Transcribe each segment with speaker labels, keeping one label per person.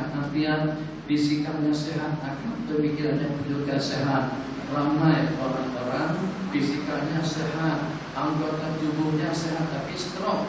Speaker 1: sehat afiat, fisikanya sehat, akal pemikirannya juga sehat. Ramai orang-orang fisikanya sehat, anggota tubuhnya sehat, tapi stroke,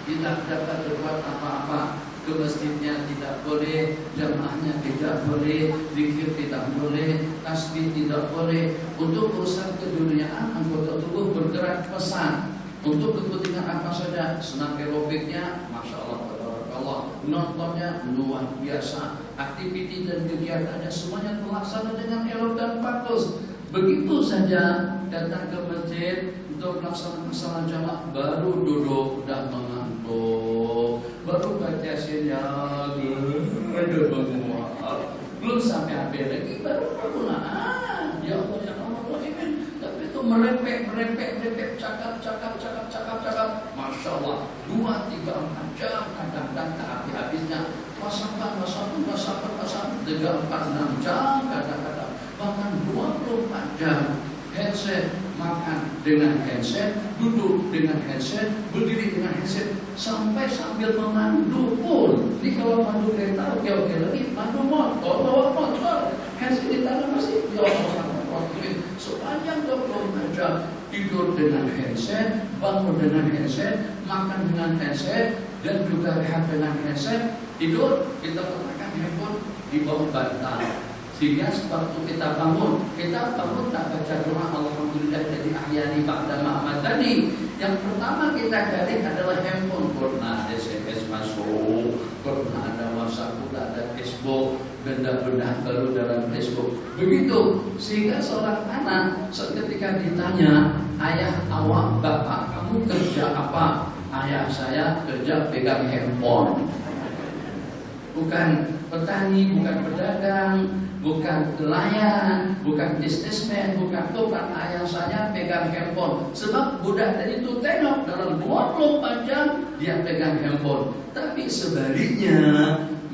Speaker 1: tidak dapat berbuat apa-apa. Ke masjidnya tidak boleh, jamaahnya tidak boleh, zikir tidak boleh, tasbih tidak boleh. Untuk urusan keduniaan anggota tubuh bergerak pesat. Untuk kepentingan apa saja, senam aerobiknya, masya Allah, tabarakallah, nontonnya luar biasa, aktiviti dan kegiatannya semuanya terlaksana dengan elok dan bagus. Begitu saja datang ke masjid untuk melaksanakan salat jamaah, baru duduk udah mengantuk, baru baca sinyal, udah menguap, belum sampai habis lagi baru permulaan. Ya Allah, ya Allah, tapi itu merepek, cakap, masya Allah, 2-3-4 jam, kadang-kadang tak habis-habisnya. Masakan, 3-4-6 jam, kadang-kadang bahkan 24 jam. Headset, makan dengan headset, duduk dengan headset, berdiri dengan headset, sampai sambil memandu pun. Ini kalau mandu kereta, oke lagi, mandu motor, bawa motor, headset di tangan masih, ya Allah, sepanjang 24 jam. Tidur dengan headset, bangun dengan headset, makan dengan headset, dan juga rehat dengan headset. Tidur, kita letakkan handphone di bawah bantal. Sehingga waktu kita bangun tak baca doa alhamdulillah jadi ahyani ba'da ma'amadani. Yang pertama kita cari adalah handphone. Pernah ada SMS masuk, pernah ada WhatsApp, ada Facebook, benda-benda baru dalam Facebook. Begitu, sehingga seorang anak ketika ditanya, ayah, awak, bapak, kamu kerja apa? Ayah saya kerja pegang handphone. Bukan petani, bukan pedagang, bukan nelayan, bukan bisnismen, bukan tukang. Ayah saya pegang handphone. Sebab budak tadi itu tengok dalam 24 jam dia pegang handphone. Tapi sebaliknya,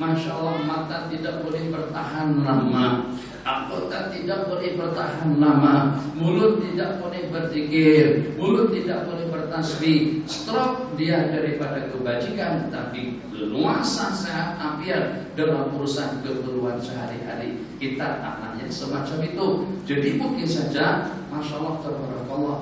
Speaker 1: masya Allah, mata tidak boleh bertahan lama, anggota tidak boleh bertahan lama, mulut tidak boleh berzikir, mulut tidak boleh bertasbih. Stroke dia daripada kebajikan, tapi leluasa sehat afiat dalam urusan keperluan sehari-hari. Kita anaknya semacam itu. Jadi mungkin saja, masya Allah, tabarakallah,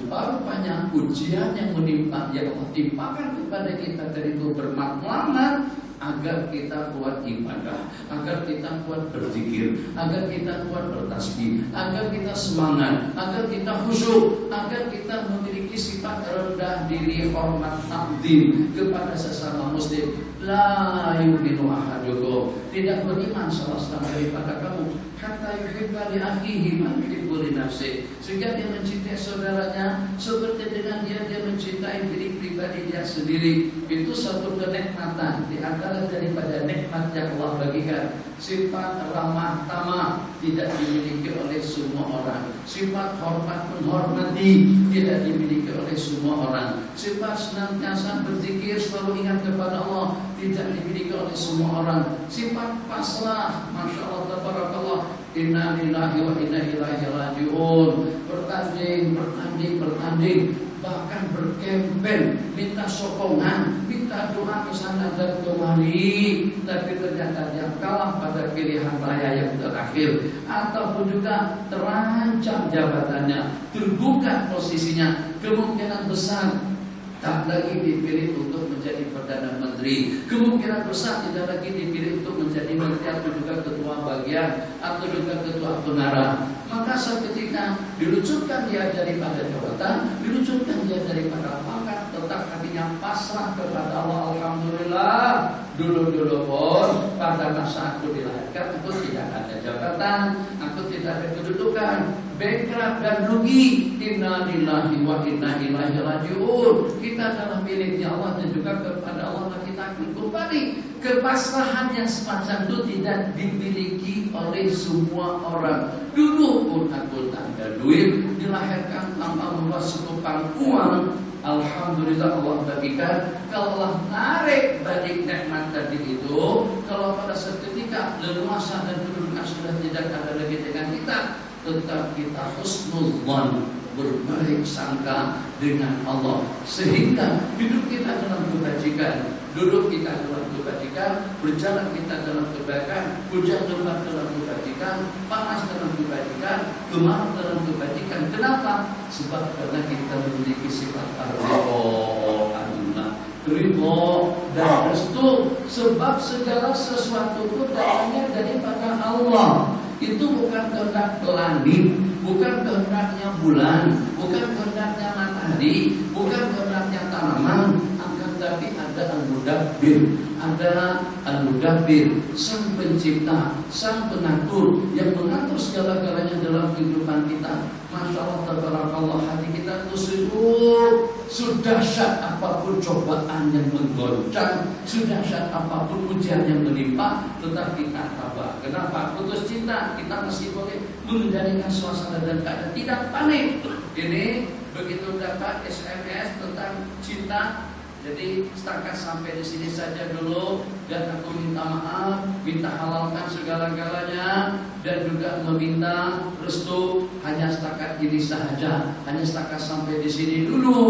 Speaker 1: rupanya ujian yang menimpa, yang Allah timpakan kepada kita dari itu bermakna agar kita kuat ibadah, agar kita kuat berzikir, agar kita kuat bertasbih, agar kita semangat, agar kita khusyuk, agar kita memiliki sifat rendah diri, hormat, takdim kepada sesama muslim. La yu'minu ahadukum, tidak beriman salah seorang daripada kamu, hatta yuhibba li akhihi ma yuhibbu li nafsihi, sehingga dia mencintai saudaranya seperti dengan dia mencintai diri pribadi dia sendiri. Itu satu kenikmatan di antara daripada nikmat yang Allah bagikan. Sifat ramah tamah tidak dimiliki oleh semua orang. Sifat hormat menghormati tidak dimiliki oleh semua orang. Sifat senantiasa berzikir, selalu ingat kepada Allah, tidak dimiliki oleh semua orang. Sifat pasrah, masya Allah, tabarakallah, inna lillahi wa inna ilaihi rajiun. Bertanding, bahkan berkempen, minta sokongan, minta doa ke sana dan kemari, tapi ternyata dia kalah pada pilihan raya yang terakhir, ataupun juga terancam jabatannya, terbuka posisinya, kemungkinan besar tak lagi dipilih untuk menjadi Perdana Menteri, kemungkinan besar tidak lagi dipilih untuk menjadi menteri atau juga ketua bagian atau juga ketua pengarah. Maka seketika dilucurkan dia daripada jabatan, dilucurkan dia daripada pangkat, tetap hatinya pasrah kepada Allah. Alhamdulillah, dulu pun pada masa aku dilahirkan, aku tidak ada jabatan, aku tidak ada kedudukan, bankrupt dan rugi. Inna lillahi wa inna ilaihi rajiun. Kita adalah miliknya Allah dan juga kepada Allah kita akan kembali. Kepasrahan yang semacam itu tidak dimiliki oleh semua orang. Dulu pun aku tak ada duit, dilahirkan tanpa membawa sekupang uang. Alhamdulillah Allah bagikan. Kalau Allah narik balik nikmat tadi itu, kalau pada seketika leluasa dan kedudukan sudah tidak ada lagi dengan kita, tetap kita husnudzan, berbaik sangka dengan Allah, sehingga hidup kita dalam kebajikan. duduk kita dalam kebajikan, berjalan kita dalam kebaikan, hujan lebat dalam kebajikan, panas dalam kebajikan, kemarau dalam kebajikan. Kenapa? Sebab karena kita memiliki sifat ridho dan restu. Sebab segala sesuatu itu datangnya daripada Allah. Itu bukan kehendak langit, bukan kehendaknya bulan, bukan kehendaknya matahari, bukan kehendaknya tanaman, akan tapi ada Al-Mudabbir, sang pencipta, sang pengatur yang mengatur segala-galanya dalam kehidupan kita. Masya Allah, tabarakallah, hati kita itu sudah dahsyat apapun cobaan yang menggoncang, sudah dahsyat apapun ujian yang menimpa, tetap kita tabah. Kenapa? Putus cinta, kita masih boleh mengendalikan suasana dan keadaan, tidak panik. Ini begitu dapat SMS tentang cinta. Jadi setakat sampai di sini saja dulu, dan aku minta maaf, minta halalkan segala-galanya, dan juga meminta restu hanya setakat ini saja, hanya setakat sampai di sini dulu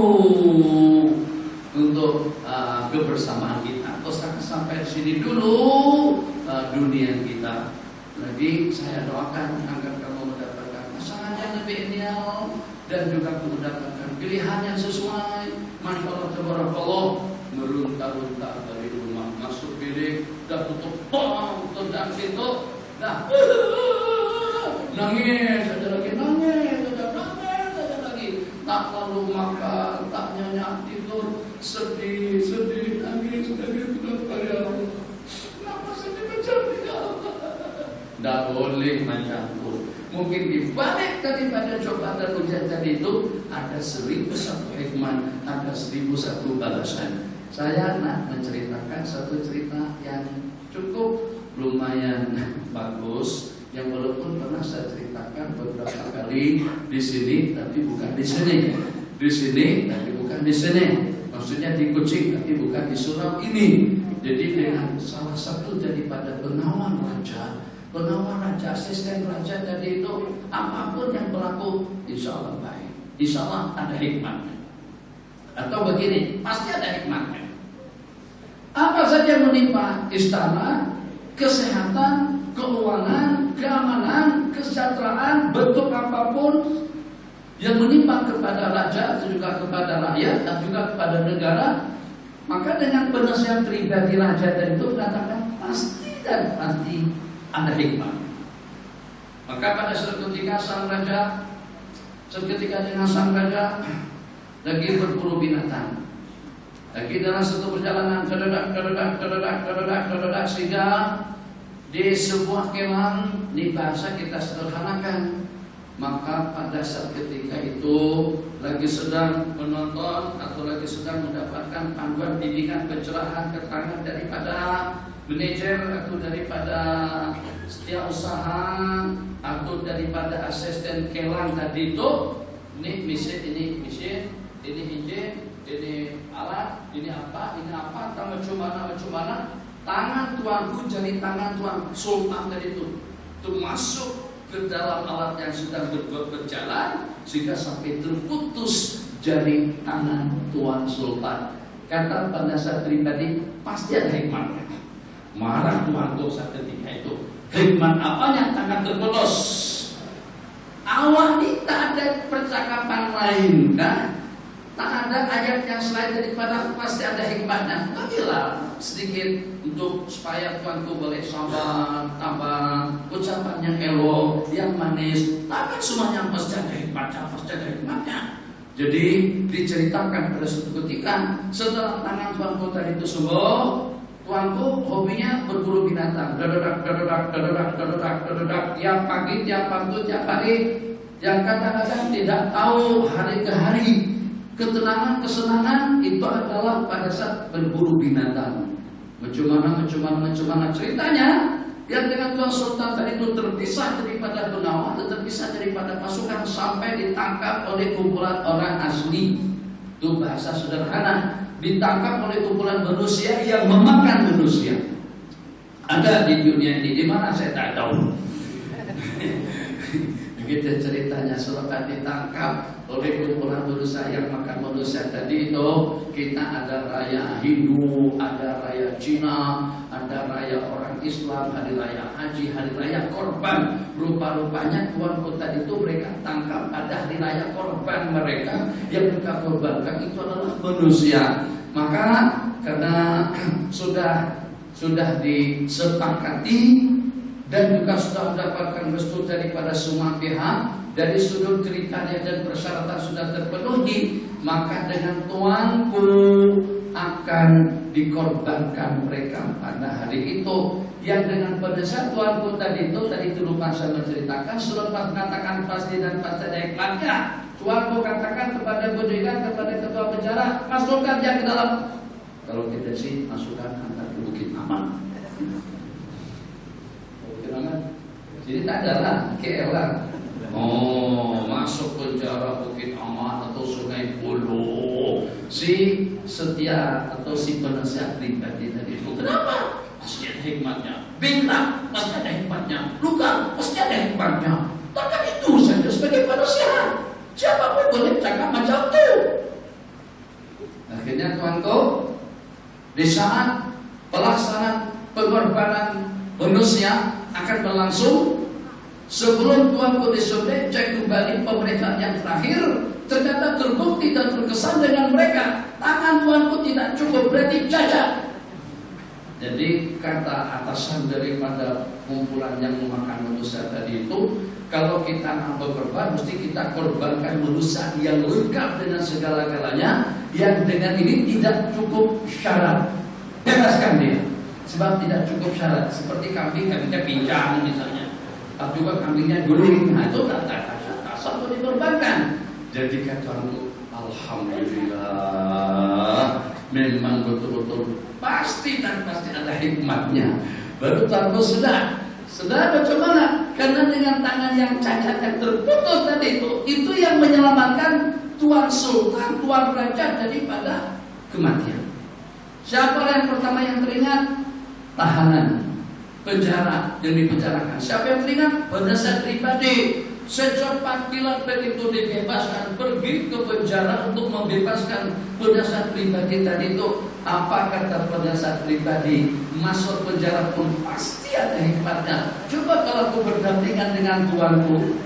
Speaker 1: untuk kebersamaan kita, atau setakat sampai di sini dulu dunia kita. Jadi saya doakan agar kamu mendapatkan pasangan yang lebih ideal dan juga mendapatkan pilihan yang sesuai. Masya Allah, tabarakallah, merunta-runta dari rumah masuk bilik, dah tutup tendang pintu, dah nangis saja lagi, nangis saja lagi, tak lalu makan, tak nyenyak tidur, sedih, nangis, kenapa ya Allah? Kenapa sedih macam ini ya Allah? Tak boleh macam itu. Mungkin dibalik daripada cobaan dan ujian tadi itu ada 1001 hikmah, ada 1001 balasan. Saya nak menceritakan satu cerita yang cukup lumayan bagus, yang walaupun pernah saya ceritakan beberapa kali di sini, tapi bukan di sini. Di sini, tapi bukan di sini. Maksudnya di Kucing, tapi bukan di surau ini. Jadi dengan salah satu daripada penawan raja, asisten raja tadi itu, apapun yang berlaku, insya Allah baik, insya Allah ada hikmahnya. Atau begini, pasti ada hikmahnya. Apa saja menimpa istana, kesehatan, keuangan, keamanan, kesejahteraan, bentuk apapun yang menimpa kepada raja, atau juga kepada rakyat, dan juga kepada negara, maka dengan penasihat pribadi raja tadi itu mengatakan pasti dan pasti ada hikmah. Maka pada suatu ketika dengan sang raja lagi berburu binatang, lagi dalam satu perjalanan, sehingga di sebuah kemah, di bahasa kita sederhanakan, maka pada saat ketika itu lagi sedang menonton atau lagi sedang mendapatkan panduan bimbingan pencerahan keterangan daripada manajer atau daripada setiausaha atau daripada asisten kelang tadi itu, ini mesin, ini engine, ini alat, ini apa, macam mana, tangan tuanku jadi tangan tuan sultan tadi itu masuk ke dalam alat yang sedang berjalan sehingga sampai terputus jari tangan tuan sultan. Kata pada saat pribadi pasti ada hikmahnya. Marah tuanku saat ketika itu. Hikmah apanya tangan terputus? Awal ini tak ada percakapan lain kan? Tak ada ayat yang selain daripada pasti ada hikmahnya. Bagilah sedikit untuk supaya tuanku boleh sabar, tabah, ucapan yang elok, yang manis. Tapi semuanya pasti ada hikmahnya, Jadi diceritakan pada suatu ketika setelah tangan tuanku tadi itu sembuh, tuanku hobinya berburu binatang. Dadak. Tiap pagi, tiap hari, yang kadang-kadang tidak tahu hari ke hari. Ketenangan, kesenangan itu adalah pada saat berburu binatang. Macam mana ceritanya? Yang dengan Tuan Sultan tadi itu terpisah daripada pengawal, terpisah daripada pasukan sampai ditangkap oleh kumpulan orang asli. Itu bahasa sederhana. Ditangkap oleh kumpulan manusia yang memakan manusia. Ada di dunia ini, di mana saya tak tahu. Begitu ceritanya selepas ditangkap oleh kumpulan manusia yang makan manusia tadi itu, kita ada raya Hindu, ada raya Cina, ada raya orang Islam, hari raya haji, hari raya korban. Rupa-rupanya tuan kota itu mereka tangkap ada hari raya korban mereka yang mereka korbankan itu adalah manusia. Maka karena sudah disepakati dan juga sudah mendapatkan restu daripada semua pihak, dari sudut ceritanya dan persyaratan sudah terpenuhi, maka dengan tuanku akan dikorbankan mereka pada hari itu. Yang dengan pada saat tuanku tadi itu lupa saya menceritakan, selepas mengatakan pasti dan pasti ada hikmatnya, tuanku katakan kepada bodyguard, kepada ketua penjara, masukkan dia ke dalam. Kalau kita sih masukkan antar ke Bukit Aman. Jadi tak ada lah, KL lah. Oh, masuk penjara Bukit Aman atau Sungai Buloh. Si setia atau si penasihat pribadi tadi itu, kenapa? Pasti ada hikmatnya. Bintang, pasti ada hikmatnya. Luka, pasti ada hikmatnya. Takkan itu saja sebagai manusia. Siapapun boleh cakap macam itu. Akhirnya tuanku, di saat pelaksanaan pengorbanan manusia akan berlangsung, sebelum tuanku disembelih, cek kembali pemeriksaan yang terakhir, ternyata terbukti dan terkesan dengan mereka tangan tuanku tidak cukup, berarti cacat. Jadi kata atasan daripada kumpulan yang memakan manusia tadi itu, kalau kita nak berkorban, mesti kita korbankan manusia yang lengkap dengan segala-galanya, yang dengan ini tidak cukup syarat. Bebaskan dia. Sebab tidak cukup syarat. Seperti kambingnya pincang misalnya, tapi juga kambingnya guling, nah itu tak satu dikorbankan. Jadi kataku, alhamdulillah, memang betul-betul pasti dan pasti ada hikmatnya. Baru tahu sudah bagaimana? Karena dengan tangan yang cacat yang terputus tadi itu yang menyelamatkan Tuan Sultan, Tuan Raja daripada kematian. Siapa yang pertama yang teringat? Tahanan, penjara yang dipenjarakan. Siapa yang teringat? Penasihat pribadi. Secepat kilat begitu dibebaskan, pergi ke penjara untuk membebaskan penasihat pribadi tadi itu. Apa kata penasihat pribadi? Masuk penjara pun pasti ada hikmatnya. Coba kalau aku berdampingan dengan tuanku,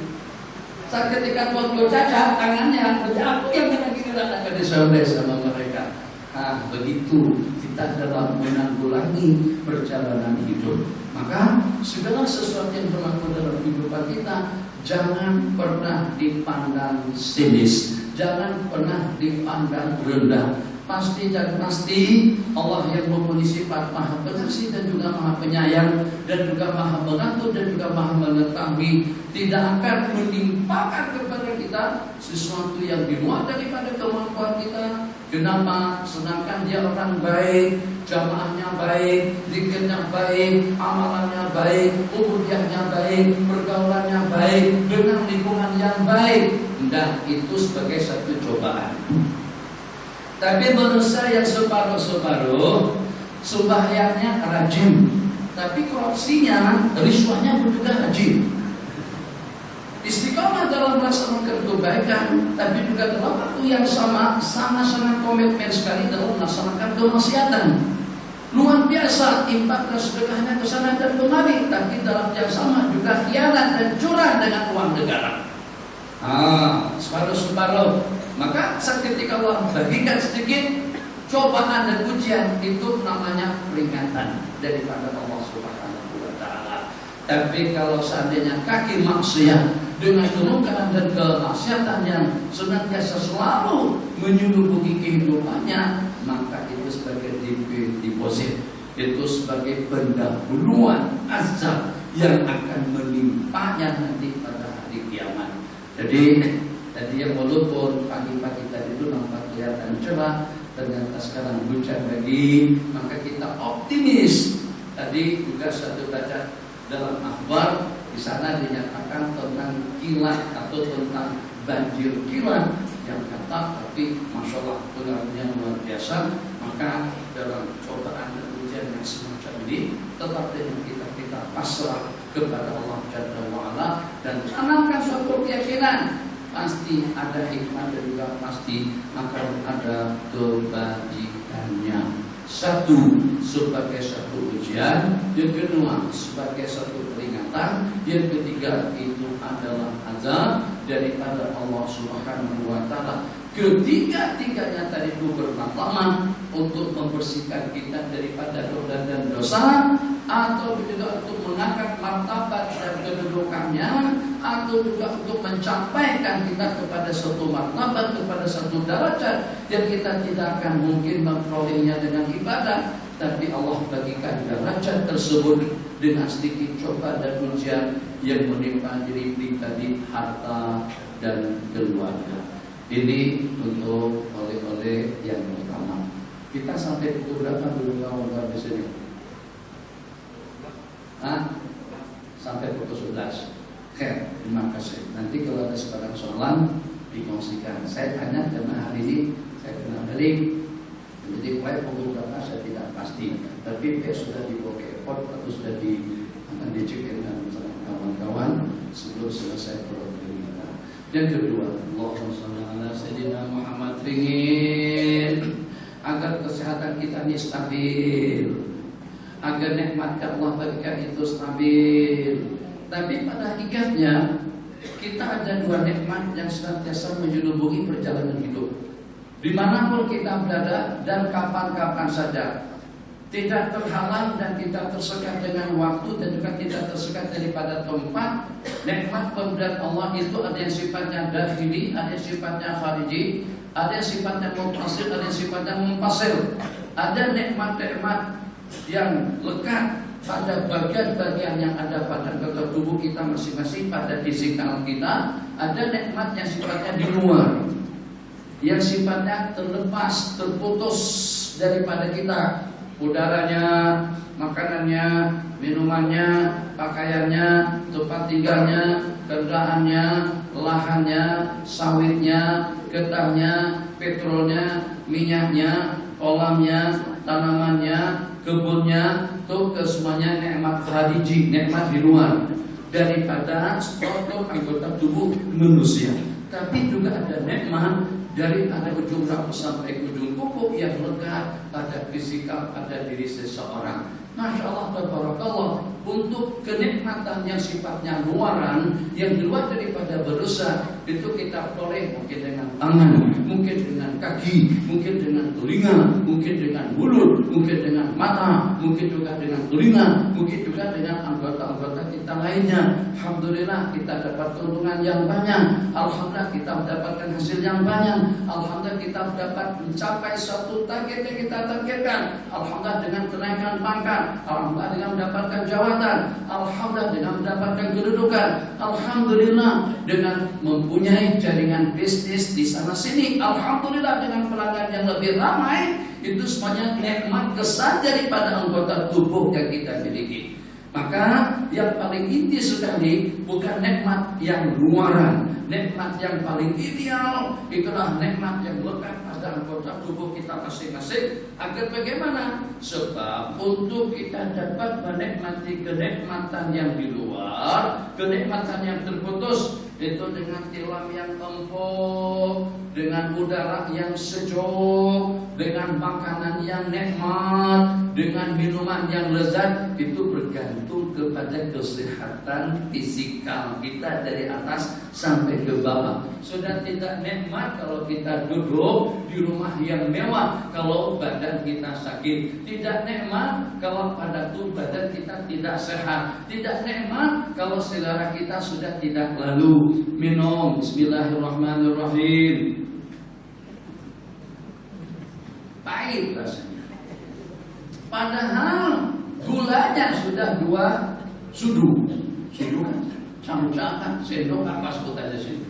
Speaker 1: saat ketika tuanku cacat tangannya, aku yang akan disobek sama mereka. Nah, begitu kita dalam menanggulangi perjalanan hidup. Maka segala sesuatu yang berlaku dalam kehidupan kita jangan pernah dipandang sinis, jangan pernah dipandang rendah. Pasti dan pasti Allah yang mempunyai sifat Maha Pengasih dan juga Maha Penyayang dan juga Maha Mengatur dan juga Maha Mengetahui tidak akan menimpakan kepada kita sesuatu yang di luar daripada kemampuan kita. Kenapa? Sedangkan dia orang baik, jamaahnya baik, zikirnya baik, amalannya baik, ubudiyahnya baik, pergaulannya baik, dengan lingkungan yang baik. Dan itu sebagai satu cobaan. Tapi manusia yang separuh-separuh, sembahyangnya rajin, tapi korupsinya, riswahnya pun juga rajin. Istiqomah dalam melaksanakan kebaikan, tapi juga dalam waktu yang sama-sama komitmen sekali dalam melaksanakan kemaksiatan. Luar biasa infak dan sedekahnya ke sana dan kemari, tapi dalam yang sama juga khianat dan curang dengan uang negara. Separuh-separuh. Maka ketika Allah bagikan sedikit cobaan dan ujian, itu namanya peringatan daripada Allah Subhanahu wa Ta'ala. Tapi kalau seandainya kaki maksiat dengan kemungkaran dan kemaksiatan yang senantiasa selalu menyelubungi kehidupannya, maka itu sebagai deposit, itu sebagai pendahuluan azab yang akan menimpanya nanti pada hari kiamat. Jadi tadi yang walaupun pagi-pagi tadi itu nampak kelihatan cerah, ternyata sekarang hujan lagi, maka kita optimis. Tadi juga satu baca dalam akhbar, di sana dinyatakan tentang kilat atau tentang banjir kilat yang kata, tapi masya Allah pengaruhnya luar biasa. Maka dalam cobaan dan ujian yang semacam ini, tetap dengan kita pasrah kepada Allah Jalla wa'ala dan tanamkan suatu keyakinan pasti ada hikmah dan juga pasti akan ada kebajikannya. Satu, sebagai satu ujian. Yang kedua, sebagai satu peringatan. Yang ketiga, itu adalah azab daripada Allah Subhanahu wa ta'ala. Ketiga-tiganya tadi itu bermakna untuk membersihkan kita daripada dosa dan dosa, atau juga untuk mengangkat martabat dan kedudukannya, atau juga untuk mencapaikan kita kepada suatu martabat, kepada satu derajat yang kita tidak akan mungkin memperolehnya dengan ibadah. Tapi Allah bagikan derajat tersebut dengan sedikit coba dan ujian yang menimpa diri pribadi, harta dan keluarga. Ini untuk oleh-oleh yang pertama. Kita sampai pukul berapa dulu kawan-kawan di sini? Sampai pukul 11. Oke, terima kasih. Nanti kalau ada sebarang soalan dikongsikan. Saya tanya karena hari ini saya kenal balik. Jadi mulai pukul berapa saya tidak pasti. Tapi sudah dibawa ke airport atau sudah dicek dengan kawan-kawan sebelum selesai program kita. Yang kedua, Allahumma shalli ala sayyidina Muhammad, ringin agar kesehatan kita ini stabil, agar nikmat Allah berikan itu stabil. Tapi pada hakikatnya kita ada dua nikmat yang senantiasa menyelubuhi perjalanan hidup. Dimanapun kita berada dan kapan-kapan saja, tidak terhalang dan tidak tersekat dengan waktu dan juga tidak tersekat daripada tempat. Nikmat pemberian Allah itu ada yang sifatnya dahili, ada yang sifatnya khariji, ada yang sifatnya muttasil, ada yang sifatnya munfasil. Ada nikmat-nikmat yang lekat pada bagian-bagian yang ada pada tubuh kita masing-masing, pada fisikal kita. Ada nikmat yang sifatnya di luar, yang sifatnya terlepas, terputus daripada kita. Udaranya, makanannya, minumannya, pakaiannya, tempat tinggalnya, kendaraannya, lahannya, sawitnya, getahnya, petrolnya, minyaknya, kolamnya, tanamannya, kebunnya, itu kesemuanya nikmat khariji, nikmat di luar daripada struktur anggota tubuh manusia. Tapi juga ada nikmat dari ada ujung rambut sampai ujung kuku yang lekat pada fisikal, pada diri seseorang. Masya Allah, tabarakallah. Untuk kenikmatan yang sifatnya luaran, yang di luar daripada berusaha, itu kita peroleh mungkin dengan tangan, mungkin dengan kaki, mungkin dengan telinga, mungkin dengan mulut, mungkin dengan mata, mungkin juga dengan telinga, mungkin juga dengan anggota-anggota kita lainnya. Alhamdulillah kita dapat keuntungan yang banyak. Alhamdulillah kita mendapatkan hasil yang banyak. Alhamdulillah kita dapat mencapai suatu target yang kita targetkan. Alhamdulillah dengan kenaikan pangkat. Alhamdulillah dengan mendapatkan jawatan. Alhamdulillah dengan mendapatkan kedudukan. Alhamdulillah dengan mempunyai jaringan bisnis di sana sini. Alhamdulillah dengan pelanggan yang lebih ramai. Itu semuanya nikmat kesan daripada anggota tubuh yang kita miliki. Maka yang paling inti sekali bukan nikmat yang luaran, nikmat yang paling ideal itulah nikmat yang lekat pada anggota tubuh kita masing-masing. Agar bagaimana? Sebab untuk kita dapat menikmati kenikmatan yang di luar, kenikmatan yang terputus, itu dengan tilam yang empuk, dengan udara yang sejuk, dengan makanan yang nikmat, dengan minuman yang lezat, itu bergantung kepada kesehatan fisikal kita dari atas sampai ke bawah. Sudah tidak nikmat kalau kita duduk di rumah yang mewah kalau badan kita sakit. Tidak nikmat kalau pada tubuh badan kita tidak sehat. Tidak nikmat kalau selera kita sudah tidak lalu. Minum bismillahirrahmanirrahim. Pahit rasanya. Padahal gulanya sudah 2 sudu. Sudu kan? Camcakan, sendok apa sebutannya sih?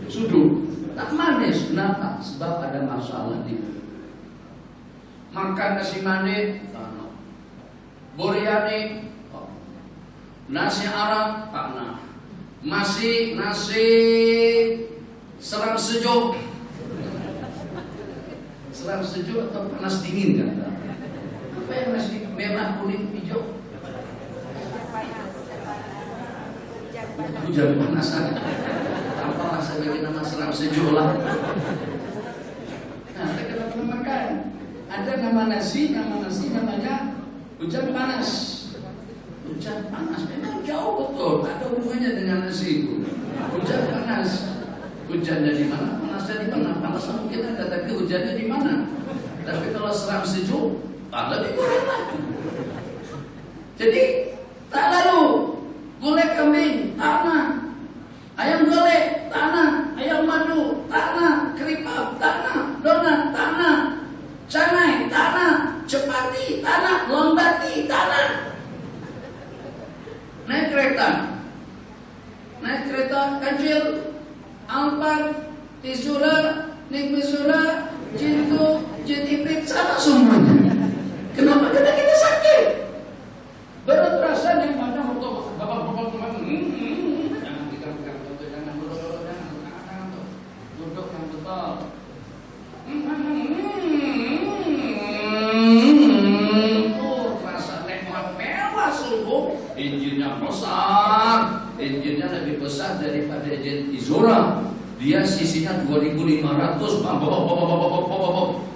Speaker 1: Sudu. Tak manis. Kenapa? Sebab ada masalah di makan nasi manis, biryani, nasi Arab, nah. Masih nasi seram sejuk. Seram sejuk atau panas dingin kan? Apa yang masih merah, kuning, hijau? Hujan panas. Apalah saya bikin nama seram sejuk lah. Nah, kita pernah makan. Ada nama nasi namanya hujan panas. Hujan panas memang jauh betul, ada hubungannya dengan nasi itu. Hujan panas. Hujannya di mana? Panasnya di mana? Panasnya mungkin ada, tapi hujannya di mana? Tapi kalau seram sejuk, lebih kurang lah. Jadi tak lalu gulai kambing tanah, ayam gulai tanah, ayam madu tanah, keripap tanah, donat tanah, canai tanah, cepati tanah, lombati tanah. Naik kereta kecil, Alphard, Tisura, Nikmisura, Jintu, Jetipit, sama semuanya. Kenapa? Karena kita sakit. Berat rasa yang mana untuk bapak-bapak jangan pegang-pegang betul, jangan duduk yang betul. Rasa nikmat mewah sungguh. Injinnya besar, injinnya lebih besar daripada injin Izura. Dia sisinya 2.500,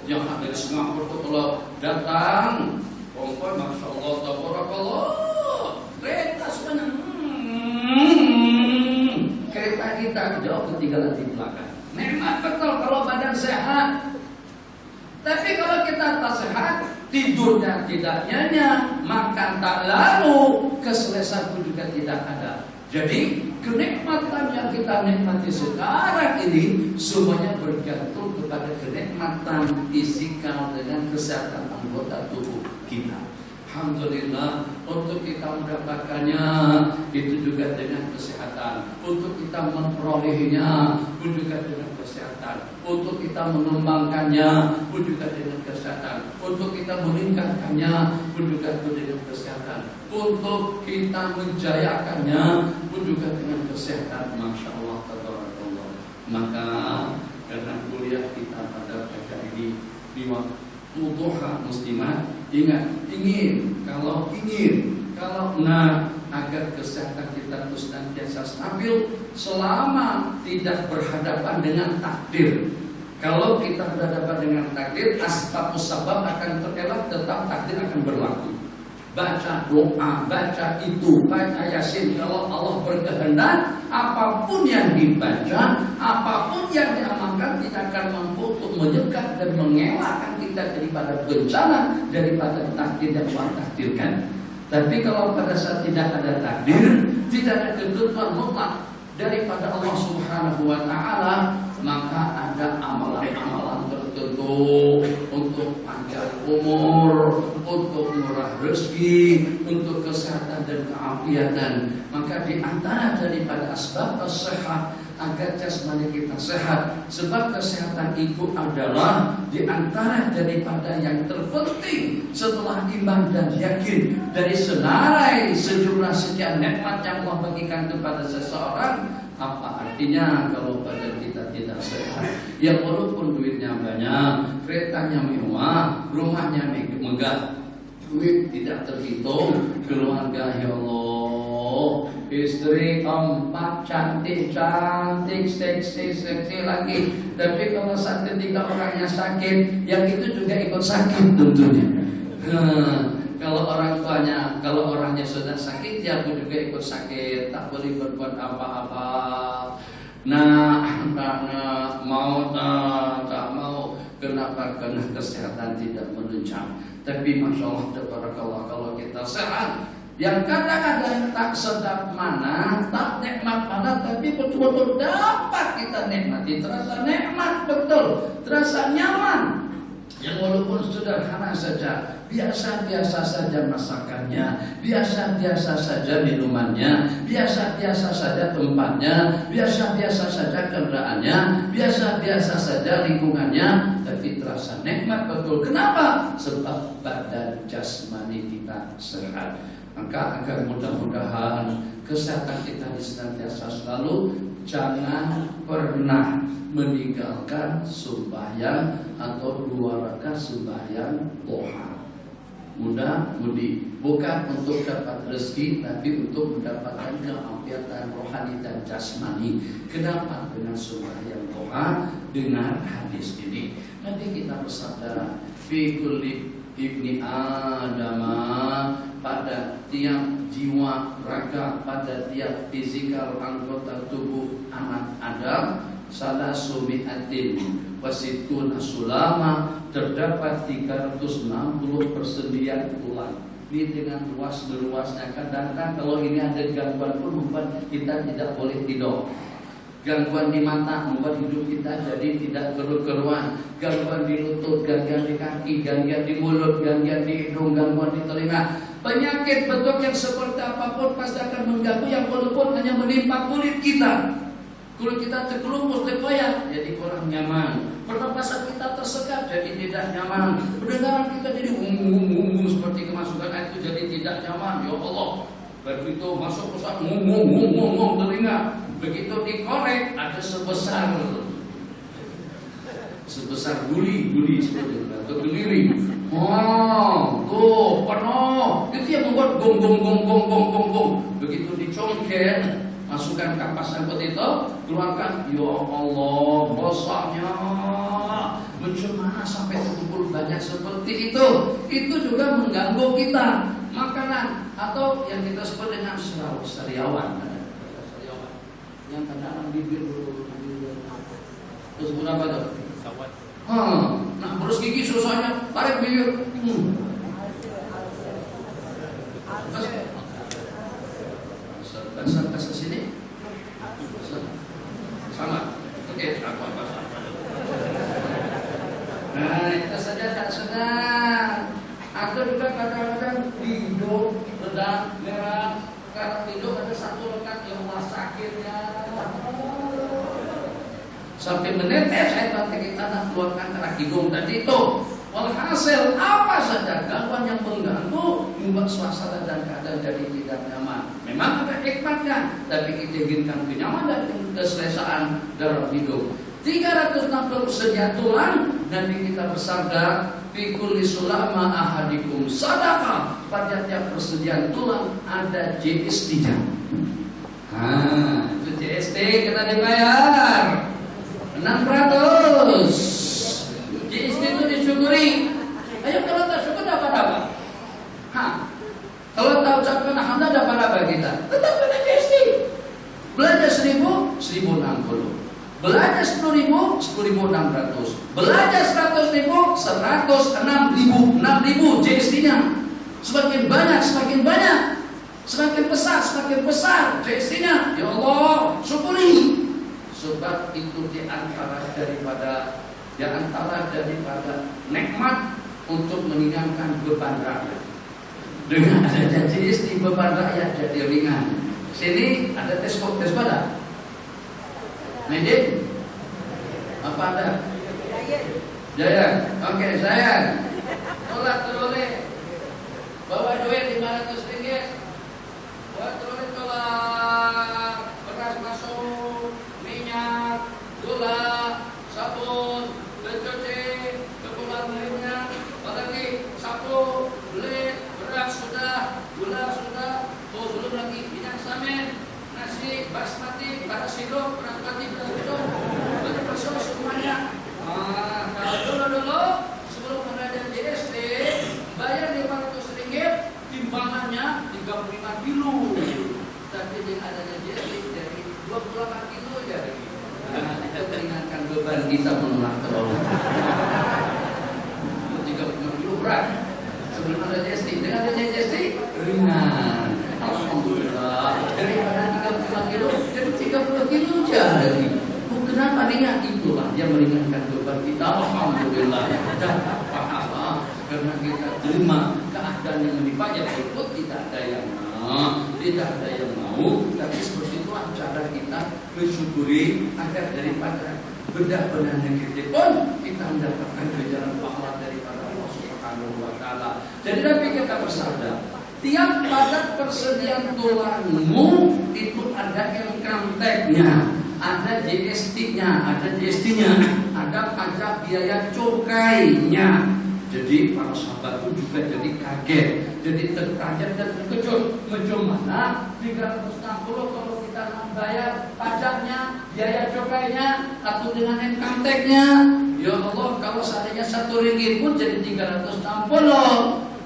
Speaker 1: yang ada di Singapura kalau datang, pokoknya masya Allah, tabarakallah, kereta sebenarnya, kereta kita jauh ketinggalan di belakang. Memang betul kalau badan sehat, tapi kalau kita tak sehat, tidurnya tidak nyenyak, makan tak lalu, keselesaan pun juga tidak ada. Jadi kenikmatan yang kita nikmati sekarang ini semuanya bergantung kepada kenikmatan fisikal dengan kesehatan anggota tubuh kita. Alhamdulillah, untuk kita mendapatkannya itu juga dengan kesehatan. Untuk kita memperolehnya pun juga dengan kesehatan. Untuk kita mengembangkannya pun juga dengan kesehatan. Untuk kita meningkatkannya pun juga dengan kesehatan. Untuk kita menjayakannya pun juga dengan kesehatan. Masya Allah, tabarakallah. Maka karena kuliah kita pada pagi ini di waktu duha muslimat, ingat, agar kesehatan kita terus senantiasa stabil selama tidak berhadapan dengan takdir. Kalau kita berhadapan dengan takdir, asbab musabab akan terelak, tetap takdir akan berlaku. Baca doa, baca itu, baca Yasin. Kalau Allah berkehendak, apapun yang dibaca, apapun yang diamalkan, tidak akan mampu untuk menyekat dan mengelakkan kita daripada bencana, daripada takdir yang Allah takdirkan. Tapi kalau pada saat tidak ada takdir, tidak ada ketentuan mutlak daripada Allah Subhanahu wa Ta'ala, maka ada amalan-amalan tertentu untuk panjang umur, untuk murah rezeki, untuk kesehatan dan keafiatan. Maka di antara daripada asbab as-sehat agar jasmani kita sehat, sebab kesehatan itu adalah di antara daripada yang terpenting setelah iman dan yakin. Dari senarai sejumlah sekian nikmat yang Allah bagikan kepada seseorang, apa artinya kalau badan kita tidak sehat? Ya walaupun duitnya banyak, keretanya mewah, rumahnya megah, duit tidak terhitung, keluarga ya Allah, istri 4 cantik, seksi lagi. Tapi kalau saat ketika orangnya sakit, yang itu juga ikut sakit tentunya. Kalau orang tuanya, kalau orangnya sudah sakit, dia pun juga ikut sakit, tak boleh berbuat apa-apa. Nah, karena mau tak mau, kenapa? Karena kesehatan tidak menunjang. Tapi masya Allah, tabarakallah, kalau kita sehat, yang kadang-kadang tak sedap mana, tak nikmat mana, tapi betul-betul dapat kita nikmati, terasa nikmat betul, terasa nyaman. Yang walaupun sederhana saja, biasa-biasa saja masakannya, biasa-biasa saja minumannya, biasa-biasa saja tempatnya, biasa-biasa saja kendaraannya, biasa-biasa saja lingkungannya, tapi terasa nikmat betul. Kenapa? Sebab badan jasmani kita sehat. Maka agar mudah-mudahan kesehatan kita senantiasa selalu, jangan pernah meninggalkan sembahyang atau 2 rakaat sembahyang duha. muda-mudi, bukan untuk dapat rezeki, tapi untuk mendapatkan keampiatan rohani dan jasmani. Kenapa? Dengan sembahyang doa, dengan hadis ini. Nanti kita bersabda, fi kulli ibni Adama, pada tiap jiwa raga, pada tiap fisikal anggota tubuh anak Adam, salah sumi'atin wasitun sulama, terdapat 360 persendian tulang. Ini dengan luas-luasnya. Kadang-kadang kalau ini ada gangguan pun membuat kita tidak boleh tidur. Gangguan di mata membuat hidup kita jadi tidak keruan-keruan. Gangguan di lutut, gangguan di kaki, gangguan di mulut, gangguan di hidung, gangguan di telinga. Penyakit bentuk yang seperti apapun pasti akan mengganggu, yang walaupun hanya menimpa kulit kita. Kulit kita terkelumus, terkoyak, jadi kurang nyaman. Pernapasan kita tersekat, jadi tidak nyaman. Pendengaran kita jadi ngum seperti kemasukan air itu jadi tidak nyaman. Ya Allah, begitu masuk ke sana ngum telinga. Begitu dikorek ada sebesar guli seperti itu, atau keliling. Wow, tuh penuh. Itu yang membuat gong. Begitu dicongkel, masukkan kapas angkut itu, keluarkan. Ya Allah, bosaknya mencemara sampai terkumpul banyak seperti itu. Itu juga mengganggu kita. Makanan atau yang kita sebut dengan sariawan. Yang kadang bibir terus apa tuh? Sawat. Nah, terus gigi susahnya, tarik bibir. Ke sini. Sama. Oke, apa? Nah, kita saja tak sedar. Ada juga kadang-kadang hidung, redang, merah. Karena hidung ada satu rekat yang sakitnya. Sampai menetes air mata kita dan keluarkan kerak hidung tadi itu. Walhasil apa saja gangguan yang mengganggu membuat suasana dan keadaan jadi tidak nyaman. Memang ada hikmatnya, tapi kita inginkan kenyamanan dan keselesaan dalam hidup. 360 persendian tulang, Nabi kita bersabda, fi kulli sulama ahadikum sadaqah, pada tiap persendian tulang ada GST-nya. Itu GST kita dibayar 600. GST itu disyukuri. Ayo kalau tak syukur dapat apa? Kalau tak ucapkan alhamdulillah dapat apa kita? Tetap kena GST. Belanja 1.000, 1.060. Belanja 10.000, 10.600. Belanja 100.000, 106.000, 6.000 GST-nya. Semakin banyak, semakin banyak. Semakin besar GST-nya. Ya Allah, syukuri. Sebab itu di antara daripada nikmat untuk meninggalkan beban rakyat. Dengan adanya GST, beban rakyat jadi ringan. Sini ada tes pada. Medin? Apa ada? Jaya. Oke, saya tolak teroleh. Bawa duit 500 ringgit. Bawa teroleh tolak. Beras masuk, minyak, gula, sabun, pencuci, keperluan lainnya. Apalagi sapu, beli, beras sudah, gula sudah. Oh, belum lagi minyak samin, nasi basmati, beras hidup, beras mati, beras hidup. Banyak bersama semuanya. Kalau dulu sebelum ada GST, bayar 500 ringgit, timbangannya 35 kilo. Tapi dengan adanya GST jadi 28 kilo jadi. Itu meringankan beban kita menolak terlalu. 35 kilo berat. Sebelum ada GST, dengan adanya GST ringan. Alhamdulillah. Daripada 35 kilo jadi 30 kilo jadi. Kenapa ringan? Itulah yang meringankan beban kita. Alhamdulillah. Dapat pahala karena kita terima keadaan yang menimpanya. Ikut tidak ada yang mau, tidak ada yang mau. Tapi seperti itulah cara kita bersyukuri agar daripada benda-benda negatif pun kita mendapatkan ganjaran pahala daripada Allah Subhanahu wa Ta'ala. Jadi Nabi kita bersabda, tiap pada persediaan tulangmu itu ada income tax-nya, ada GST-nya, ada pajak biaya cukainya. Jadi para sahabat pun juga jadi kaget, jadi terkaget dan terkejut. Bagaimana 360 kalau kita bayar pajaknya, biaya cukainya, atau dengan income tax-nya? Ya Allah, kalau seandainya 1 ringgit pun jadi 360.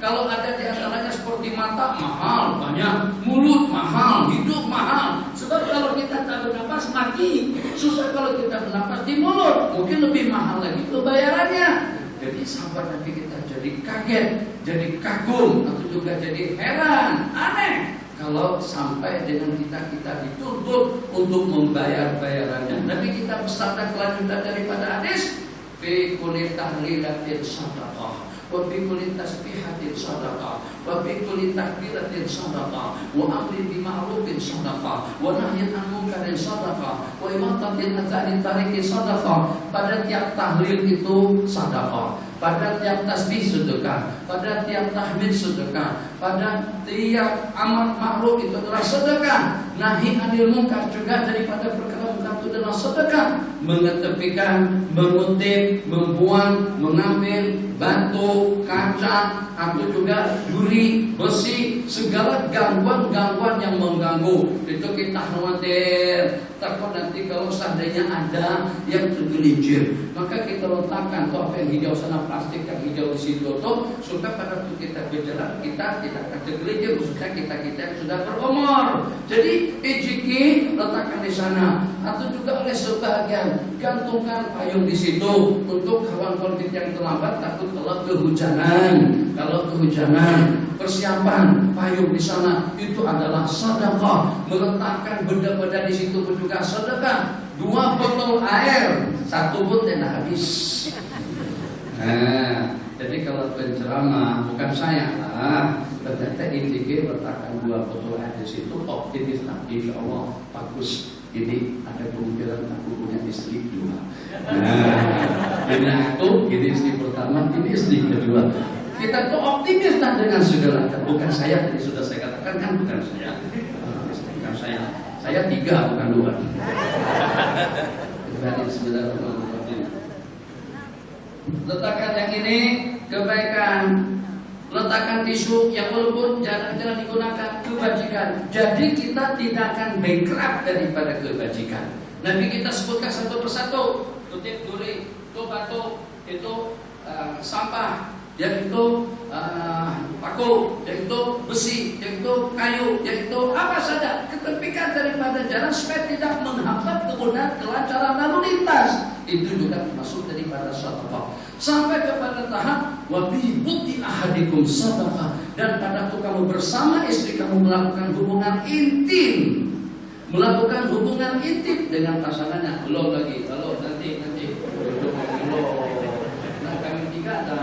Speaker 1: Kalau ada di antaranya seperti mata mahal, banyak, mulut mahal, hidup mahal. Sebab kalau kita tak bernapas mati, susah kalau kita bernapas di mulut, mungkin lebih mahal lagi kebayarannya. Jadi sahabat Nabi kita jadi kaget, jadi kagum, atau juga jadi heran, aneh kalau sampai dengan kita dituntut untuk membayar bayarannya. Nabi kita bersabda kelanjutan daripada hadis, fi kulli tahlilatin sadaqah, wa fi kulli tasbihatin sadaqah, wa fi kulli takbiratin sadaqah, wa amrin bil ma'rufin sadaqah, wa nahyin 'anil munkarin sadaqah, wa imatatin adzani tariqi sadaqah. Pada tiap tahlil itu sedekah, pada tiap tasbih sedekah, pada tiap tahmid sedekah, pada tiap amar ma'ruf itu adalah sedekah. Nahi 'anil munkar juga daripada perkara munkar itu adalah sedekah. Mengetepikan, mengutip, membuang, mengambil batu, kaca, atau juga duri, besi, segala gangguan-gangguan yang mengganggu. Itu kita khawatir, takut nanti kalau seandainya ada yang tergelincir, maka kita letakkan topeng yang hijau sana, plastik yang hijau di situ tuh, supaya pada waktu kita berjalan kita tidak akan tergelincir, khususnya kita yang sudah berumur. Jadi ejiki letakkan di sana, atau juga oleh sebagian gantungkan payung di situ untuk kawan-kawan kita yang terlambat takut kalau kehujanan. Kalau kehujanan, persiapan payung di sana itu adalah sedekah. Meletakkan benda-benda di situ pun juga sedekah. 2 botol air, 1 pun tidak habis. Nah, jadi kalau penceramah bukan saya lah, ternyata ITG letakkan 2 botol air di situ, optimis lah, insya Allah bagus. Ini ada kemungkinan aku punya istri 2. Nah, aku ini istri pertama, ini istri kedua. Kita tuh optimis lah dengan segala. Bukan saya, tadi sudah saya katakan kan bukan saya. Bukan saya. Saya 3 bukan 2. Bismillahirrahmanirrahim. Letakkan yang ini kebaikan. Letakkan tisu yang walaupun jarang-jarang digunakan, kebajikan. Jadi kita tidak akan bankrupt daripada kebajikan. Nabi kita sebutkan satu persatu. Tutip duri, itu batu, itu sampah, yang itu paku, yang itu besi, yang itu kayu, yang itu apa saja. Ketepikan daripada jalan supaya tidak menghambat kemudian kelancaran lalu lintas. Itu juga masuk daripada sedekah. Sampai kepada tahap wa bi buti ahadikum sadaqah, dan pada waktu kamu bersama istri kamu melakukan hubungan intim, melakukan hubungan intim dengan pasangannya. Belum lagi, kalau nanti nah kami 3 ada.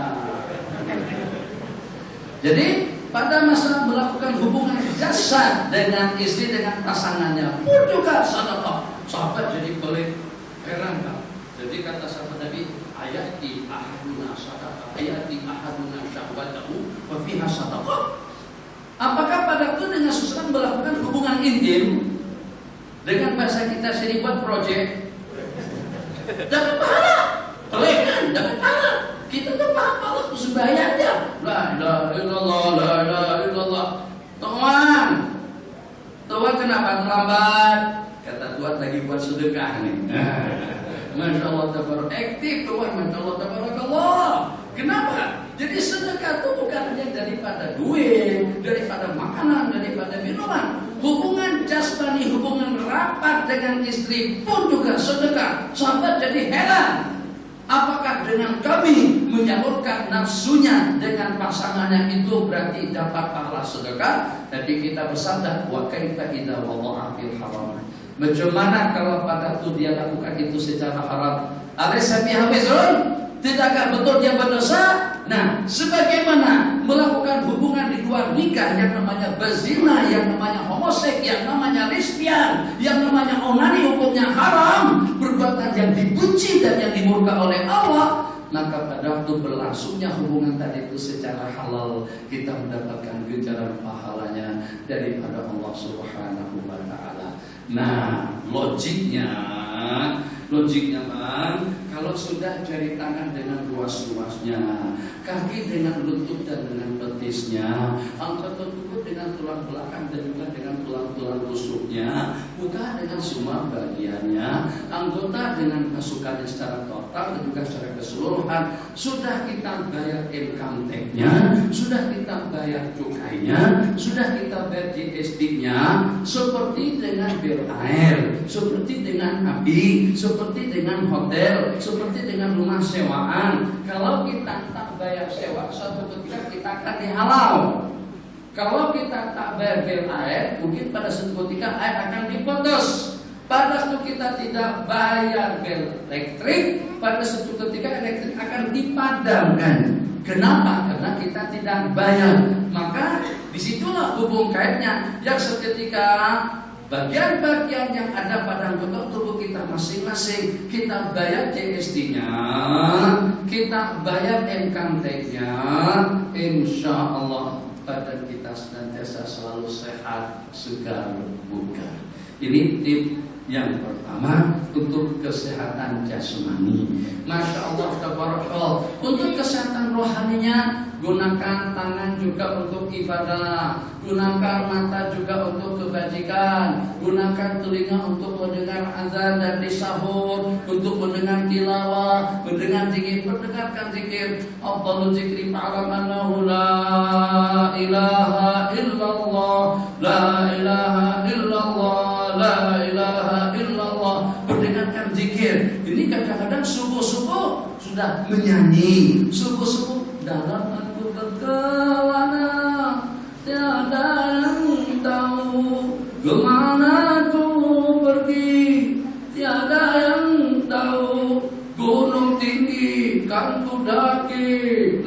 Speaker 1: Jadi pada masa melakukan hubungan jasad dengan istri, dengan pasangannya pun juga sedekah. Sahabat jadi pelik, heran kan? Jadi kata sahabat Nabi, ayati ahaduna sadaqah, ayati ahaduna syahwatahu wa fiha sadaqah. Apakah pada itu dengan seseorang melakukan hubungan intim, dengan bahasa kita sering buat project, dapat pahala, pelik kan? Dapat pahala. Kita tuh paham Allah sembahyangnya. La ilaha illallah, la ilaha illallah. Tuhan kenapa terlambat? Kata Tuhan lagi buat sedekah nih. Masya Allah tabarak, aktif Tuhan, Masya Allah tabarakallah. Kenapa? Jadi sedekah itu bukan hanya daripada duit, daripada makanan, daripada minuman. Hubungan jasmani, hubungan rapat dengan istri pun juga sedekah. Sahabat jadi heran, apakah dengan kami menyalurkan nafsunya dengan pasangannya itu berarti dapat pahala sedekah? Jadi kita bersabda, wa kaifa idza wada'a fil haram. Bagaimana kalau pada itu dia lakukan itu secara haram? Alaysa biha wizrun? Tidakkah betul dia berdosa? Nah, sebagaimana melakukan hubungan di luar nikah yang namanya berzina, yang namanya homoseks, yang namanya lesbian, yang namanya onani, hukumnya haram, perbuatan yang dibenci dan yang dimurka oleh Allah, maka pada waktu berlangsungnya hubungan tadi itu secara halal, kita mendapatkan ganjaran pahalanya daripada Allah Subhanahu wa taala. Nah, logiknya Bang, Kalau sudah jari tangan dengan luas-luasnya, kaki dengan lutut dan dengan betisnya, anggota tubuh dengan tulang belakang dan juga dengan tulang-tulang rusuknya, muka dengan semua bagiannya, anggota dengan pasukannya secara total dan juga secara keseluruhan. Sudah kita bayar income tax-nya, sudah kita bayar cukainya, sudah kita bayar GST-nya, seperti dengan bil air, seperti dengan api, seperti dengan hotel, seperti dengan rumah sewaan. Kalau kita tak bayar sewa, suatu ketika kita akan dihalau. Kalau kita tak bayar bil air, mungkin pada suatu ketika air akan diputus. Pada suatu kita tidak bayar bil elektrik, pada suatu ketika elektrik akan dipadamkan. Kenapa? Karena kita tidak bayar. Maka disitulah hubung kaitnya yang seketika bagian-bagian yang ada pada anggota tubuh kita masing-masing kita bayar GST-nya, kita bayar income tax-nya, insya Allah badan kita senantiasa selalu sehat, segar, bugar. Ini tip yang pertama untuk kesehatan jasmani. Masya Allah, tabarakallah. Untuk kesehatan rohaninya, gunakan tangan juga untuk ibadah, gunakan mata juga untuk kebajikan, gunakan telinga untuk mendengar azan dan disahur, untuk mendengar tilawah, mendengar zikir, mendengarkan zikir. Afdhalul zikri fa'lam annahu la ilaha illallah, la ilaha illallah, la ilaha illallah. Mendengarkan zikir. Ini kadang-kadang subuh-subuh sudah menyanyi, subuh-subuh dalam aku berkelana, tiada yang tahu kemana ku pergi, tiada yang tahu gunung tinggi kan ku daki,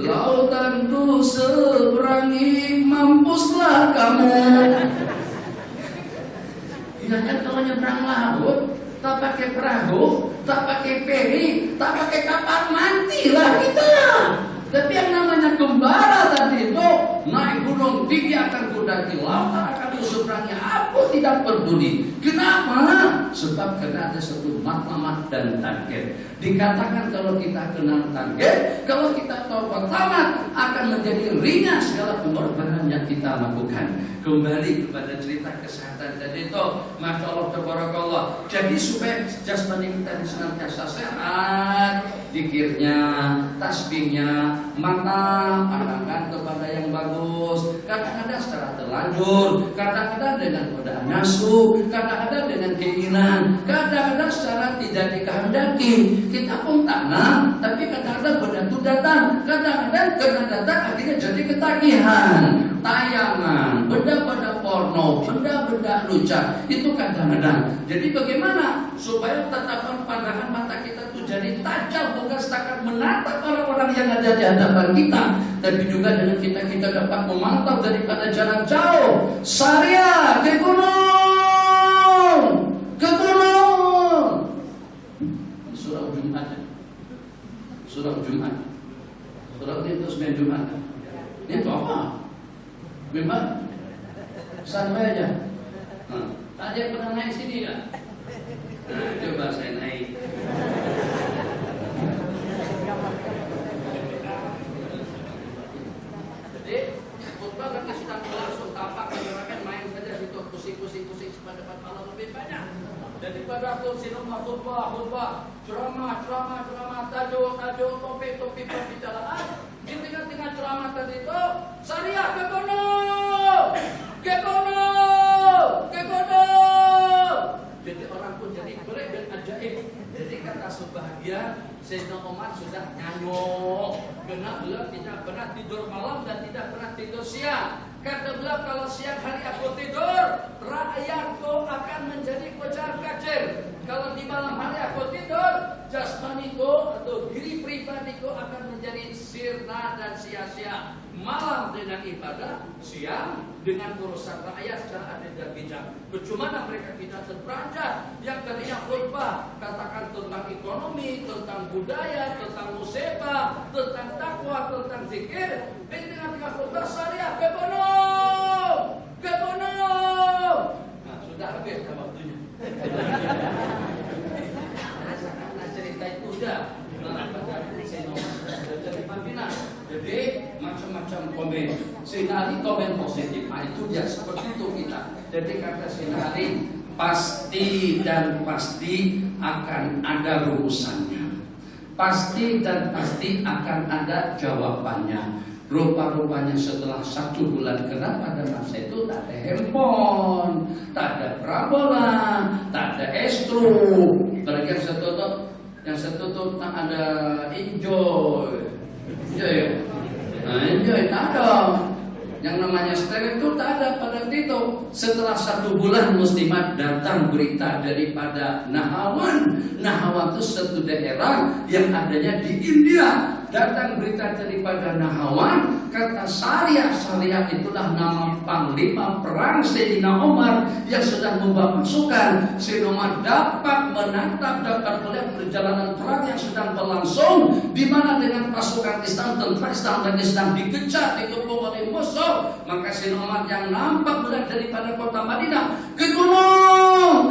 Speaker 1: lautan ku seberangi, mampuslah kamu. Ingatkan kalau nyebrang laut, tak pakai perahu, tak pakai peri, tak pakai kapal, matilah kita. Tapi yang namanya gembala tadi itu naik gunung tinggi akan kudaki, lautan akan diseberangi, aku tidak peduli. Kenapa? Sebab karena ada satu matlamat dan target. Dikatakan kalau kita kenal target, kalau kita tahu matlamat, akan menjadi ringan segala pengorbanan yang kita lakukan. Kembali kepada cerita kesehatan tadi itu, masya Allah, tabarakallah. Jadi supaya jasmani kita senantiasa sehat, zikirnya, tasbihnya, mata pandangan kepada yang bagus, kadang-kadang secara terlanjur, kadang-kadang dengan godaan nafsu, kadang-kadang dengan keinginan, kadang-kadang secara tidak dikehendaki. Kita pun tanam, tapi kadang-kadang benda datang, kadang-kadang karena datang akhirnya jadi ketagihan, tayangan, benda-benda porno, benda-benda lucah, itu kadang-kadang. Jadi bagaimana supaya tatapan pandangan mata kita itu jadi tajam, bukan setakat menatap orang-orang yang ada di hadapan kita, tapi juga dengan kita dapat memantau daripada jarak jauh. Syariah ke gunung, ke gunung. Surah Jumat, surah Jumat, surah itu sembilan Jumat. Ini itu apa? Memang santai aja. Ada yang pernah naik sini nggak? Nah, coba saya naik. Jadi khutbah kan sedang berlangsung, tampak masyarakat main saja situ, pusing-pusing pada malam lebih banyak. Daripada khutbah, ceramah, tajuk, topik pembicaraan. Di tengah-tengah ceramah tadi itu, syariah ke gunung, ke gunung, ke gunung. Jadi orang pun jadi golek dan ajaib. Jadi kata sebahagian Sayyidina Umar sudah nyanyuk, karena beliau tidak pernah tidur malam dan tidak pernah tidur siang. Kata beliau, kalau siang hari aku tidur, rakyatku akan menjadi kocar-kacir. Kalau di malam hari aku tidur, jasmaniku atau diri pribadiku akan menjadi sirna dan sia-sia. Malam dengan ibadah, siang dengan urusan rakyat secara adil dan bijak. Bagaimana mereka tidak terperanjat? Yang tadinya khutbah katakan tentang ekonomi, tentang budaya, tentang musibah, tentang takwa, tentang zikir. Di tengah-tengah khutbah syariah ke gunung, ke gunung. Nah, sudah habis waktunya. Karena cerita itu udah Jadi kata Sayyidina Ali, pasti dan pasti akan ada rumusannya. Pasti dan pasti akan ada jawabannya. Rupa-rupanya setelah 1 bulan genap pada masa itu tak ada handphone, tak ada parabola, tak ada estro. Apalagi yang setutup tak ada enjoy. Enjoy, nah, enjoy tak ada. Yang namanya setel itu tak ada pada itu. Setelah 1 bulan muslimat datang berita daripada Nahawan. Nahawan itu satu daerah yang adanya di India. Datang berita daripada Nahawan, kata Syariah. Syariah itulah nama panglima perang Sayyidina Umar yang sedang membawa pasukan. Sayyidina Umar dapat menatap, dapat melihat perjalanan perang yang sedang berlangsung, di mana dengan pasukan Islam, tentara Islam dan Islam dikejar, dikepung oleh musuh. Maka Sayyidina Umar yang nampak melihat daripada kota Madinah, ke gunung,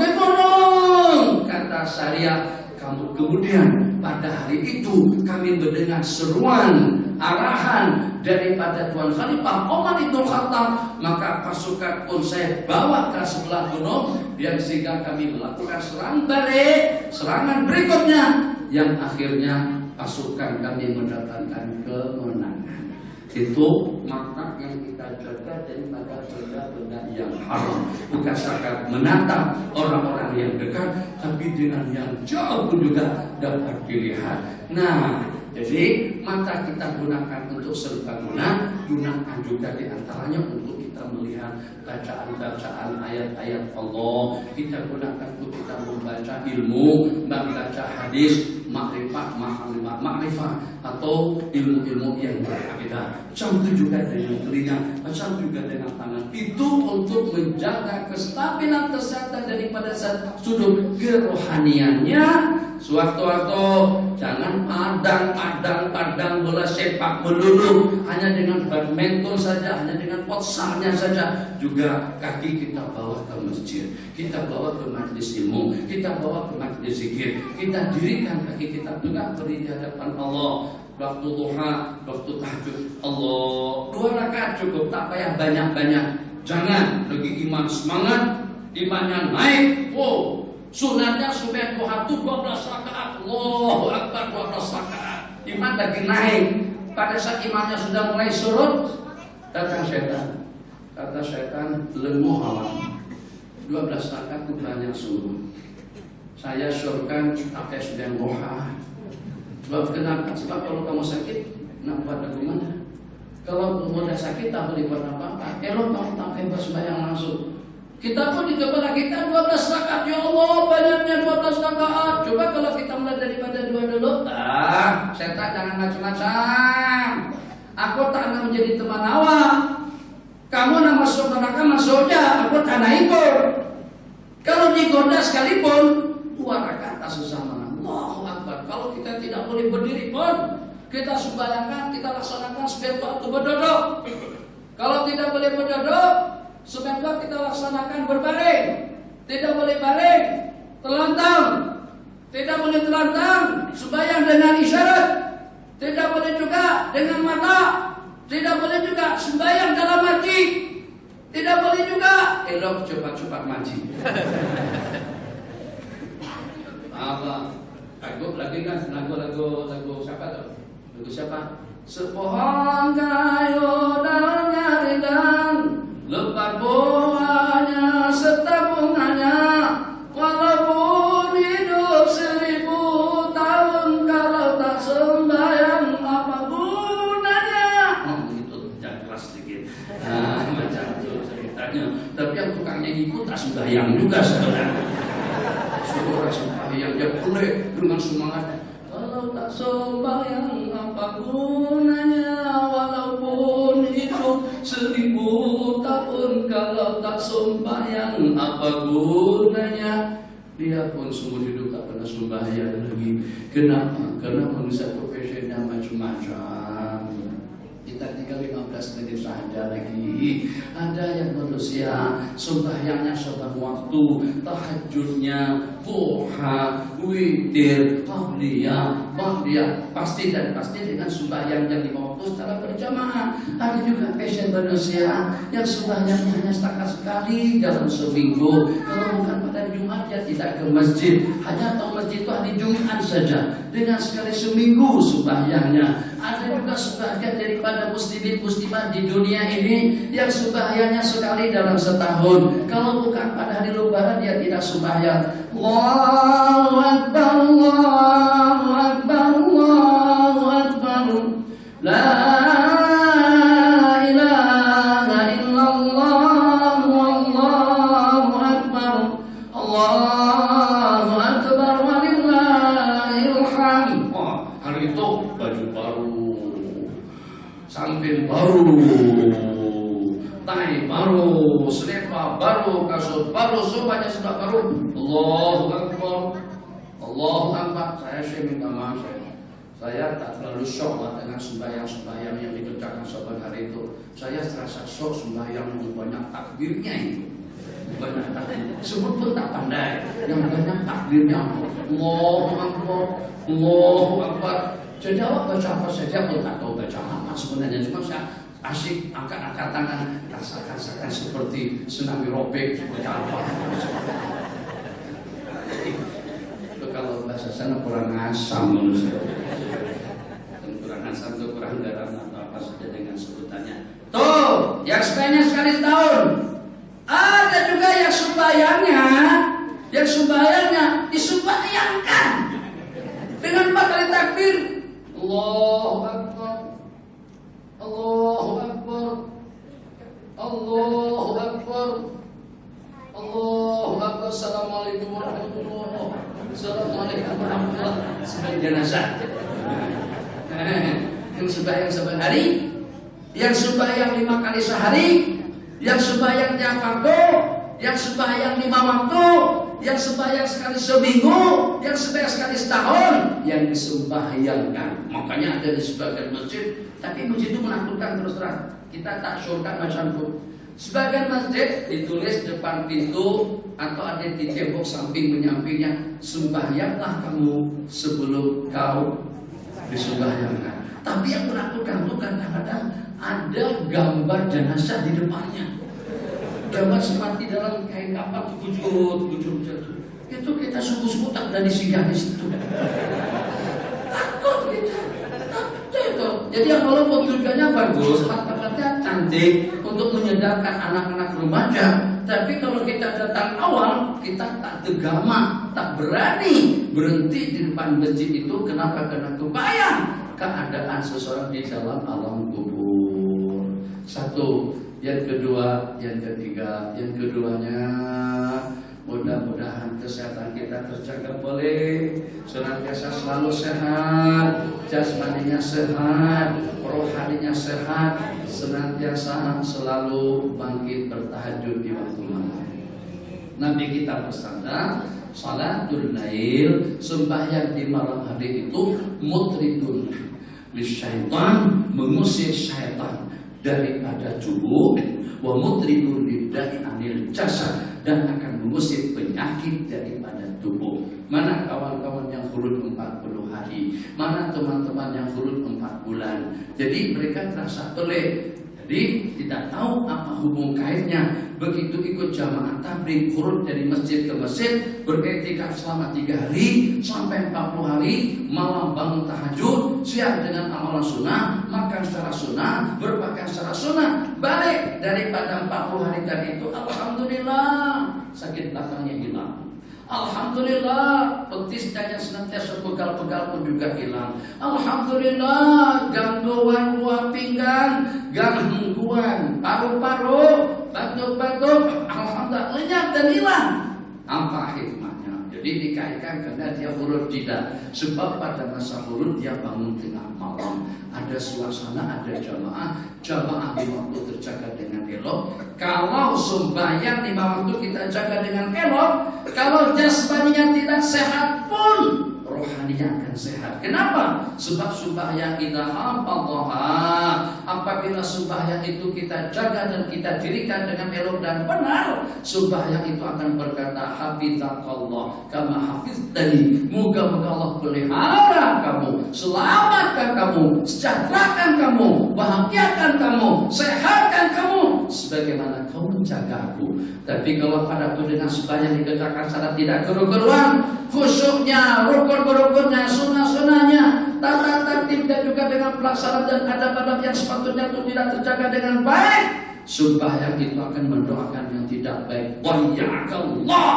Speaker 1: kata Syariah. Kemudian pada hari itu kami mendengar seruan arahan daripada Tuan Khalifah Umar Ibn Khattab, maka pasukan pun saya bawa ke sebelah gunung, biar sehingga kami melakukan serangan berikutnya yang akhirnya pasukan kami mendapatkan kemenangan. Itu maka yang kita jaga daripada benda-benda yang haram, bukan sekadar menatap orang-orang yang dekat, tapi dengan yang jauh pun juga dapat dilihat. Nah, jadi mata kita gunakan untuk serbaguna, gunakan juga diantaranya untuk kita melihat bacaan-bacaan ayat-ayat Allah. Kita gunakan untuk kita membaca ilmu, membaca hadis, makrifat atau ilmu-ilmu yang berakhidah. Macam itu juga dengan telinga, macam juga dengan tangan. Itu untuk menjaga kestabilan kesehatan daripada sudut kerohaniannya. Sewaktu-waktu jangan padang bola sepak melulu hanya dengan badminton saja, hanya dengan futsalnya saja. Juga kaki kita bawa ke masjid, kita bawa ke majelis ilmu, kita bawa ke majelis zikir, kita dirikan kaki kita tegak berdiri di hadapan Allah. Waktu duha, waktu tahajud, Allah 2 rakaat cukup, tak payah banyak-banyak. Jangan lagi iman semangat, imannya naik. Wow, sunatnya subuh duha itu 12 rakaat. Allahu Akbar, 12 rakaat. Iman lagi naik. Pada saat imannya sudah mulai surut, datang setan. Kata setan, lemu halam. 12 rakaat itu banyak sungguh. Saya surkan pakai sudah duha. Sebab kenapa? Sebab kalau kamu sakit, nak buat bagaimana? Kalau mudah sakit, tak boleh buat apa-apa. Elok kamu tak bebas sembahyang langsung. Kita pun di kepala kita 12 rakaat. Ya Allah, banyaknya 12 rakaat. Coba kalau kita mulai daripada 2 dulu. Setan jangan macam-macam. Aku tak nak menjadi teman awak. Kamu nak masuk neraka, masuk aja. Aku tak nak ikut. Kalau digoda sekalipun, 2 rakaat tak susah mana. Allahu Akbar. Kalau kita tidak boleh berdiri pun, kita sembahyangkan, kita laksanakan sebentar atau berduduk. Kalau tidak boleh berduduk, sebentar kita laksanakan berbaring. Tidak boleh baring, terlentang. Tidak boleh terlentang, sembahyang dengan isyarat. Tidak boleh juga dengan mata. Tidak boleh juga sembahyang dalam hati. Tidak boleh juga elok cepat-cepat mati. Apa? Lagi kan lagu siapa tuh? Lagu siapa? Sepohon kayu daunnya rindang, lebat buahnya serta bunganya, walaupun hidup 1000 tahun, kalau tak sembahyang apa gunanya? Itu jangan keras sedikit. Macam itu ceritanya. Tapi yang tukangnya ikut tak sembahyang juga sebenarnya. Orang sembahyang dia boleh dengan semangat. Kalau tak sembahyang apa gunanya? Walaupun hidup 1000 tahun, kalau tak sembahyang apa gunanya? Dia pun seumur hidup tak pernah sembahyang lagi. Kenapa? Karena manusia profesinya macam-macam. Kita tinggal 15 15 menit saja lagi. Ada yang manusia sembahyangnya sebab waktu, tahajudnya, duha, witir, qabliyah, ba'diyah, pasti dan pasti dengan sembahyang yang 5 waktu secara berjamaah. Ada juga pasien manusia yang sembahyangnya hanya setakat sekali dalam seminggu. Kalau bukan pada Jumat dia tidak ke masjid, hanya tahu masjid itu hari Jumat saja. Dengan sekali seminggu sembahyangnya. Ada juga sebagian daripada muslimin muslimat di dunia ini yang sembahyangnya sekali dalam setahun. Kalau bukan pada hari Lebaran dia tidak sembahyang. Allahu Akbar, Allahu Akbar, Allahu Akbar. La ilaha illallah, Allahu Akbar, Allahu Akbar, walillahil hamd. Hari itu baju baru, samping baru, tai baru, selapa baru, kasut baru, semuanya sudah baru. Allahu Akbar, Allahu Akbar. Saya minta maaf, saya tak terlalu syok dengan sembahyang-sembahyang yang dikerjakan sahabat hari itu. Saya terasa syok sembahyang yang banyak takbirnya itu. Banyak takbir, sebut pun tak pandai. Yang banyak takbirnya, Allahu Akbar, Allahu Akbar. Jadi awak baca apa saja pun tak tahu baca apa sebenarnya. Cuma saya asyik angkat-angkat tangan, rasakan seperti tsunami robek, seperti apa. Itu kalau bahasa sana kurang asam menurut saya. Kurang asam itu kurang garam atau apa saja dengan sebutannya. Tuh, yang sebanyak sekali setahun. Ada juga yang sembahyangnya disembahyangkan dengan 4 kali takbir. Allahu Akbar, Allahu Akbar, Allahu Akbar, Allahu Akbar. Assalamualaikum warahmatullahi wabarakatuh. Assalamualaikum warahmatullahi wabarakatuh. Sebagai jenazah yang sembahyang sehari, yang sembahyang 5 kali sehari, yang sembahyang tiap waktu, yang sembahyang 5 waktu, yang sembahyang sekali seminggu, yang sembahyang sekali setahun, yang disembahyangkan. Makanya ada di sebagian masjid, tapi masjid itu menakutkan terus terang. Kita tak syurkan macam itu. Sebagian masjid ditulis depan pintu atau ada di tembok samping menyampingnya, sembahyanglah kamu sebelum kau disembahyangkan. Tapi yang menakutkan itu kadang-kadang ada gambar jenazah di depannya. Gambar seperti dalam kain kapal bujur. Itu kita sungguh-sungguh tak berani singgah di situ. Takut kita. Takut itu. Jadi yang walaupun tujuannya bagus, tempatnya cantik untuk menyadarkan anak-anak remaja, tapi kalau kita datang awal, kita tak tegama, tak berani berhenti di depan masjid itu. Kenapa? Karena kebayang keadaan seseorang di dalam alam kubur. Satu. Yang kedua, yang ketiga, yang keduanya mudah-mudahan kesehatan kita terjaga boleh senantiasa selalu sehat, jasmaninya sehat, rohaninya sehat, senantiasa selalu bangkit bertahajud di waktu malam. Nabi kita bersabda, salatul lail, sembahyang di malam hari itu mutridun lisyaitan, mengusir syaitan daripada tubuh, wa mutribun lidai anil jasad, dan akan mengusir penyakit daripada tubuh. Mana kawan-kawan yang khulud 40 hari, mana teman-teman yang khulud 4 bulan. Jadi mereka terasa pelik. Jadi tidak tahu apa hubung kaitnya. Begitu ikut jamaah tabligh khulud dari masjid ke masjid, beriktikaf selama 3 hari sampai 40 hari, malam bangun tahajud, siang dengan amalan sunnah, makan secara sunnah, berpakaian secara sunnah, balik daripada 40 hari tadi itu, alhamdulillah sakit belakangnya hilang. Alhamdulillah petisnya yang senantiasa pegal-pegal pun juga hilang. Alhamdulillah gangguan buah pinggang, gangguan paru-paru, batuk-batuk, alhamdulillah lenyap dan hilang. Apa hikmahnya? Jadi dikaitkan karena dia huruf tidak. Sebab pada masa huruf dia bangun tengah malam, ada suasana, ada jamaah di waktu terjaga dengan elok. Kalau sembahyang di waktu kita jaga dengan elok, kalau jasmaninya tidak sehat pun, rohaninya akan sehat. Kenapa? Sebab sembahyang kita apabila sembahyang itu kita jaga dan kita dirikan dengan elok dan benar, sembahyang itu akan berkata, hafizaqallah kama hafiztani. Moga-moga Allah pelihara kamu, selamatkan kamu, sejahterakan kamu, bahagiakan kamu, sehatkan kamu sebagaimana kau menjaga aku. Tapi kalau padaku dengan sembahyang dikerjakan secara tidak keru-keruan, khusyuknya, rukun-rukunnya, sunnah-sunnahnya, tata tertib dan juga dengan pelaksanaan dan adab-adab yang sepatutnya itu tidak terjaga dengan baik, sembahyang itu akan mendoakan yang tidak baik. Wa'yakallah,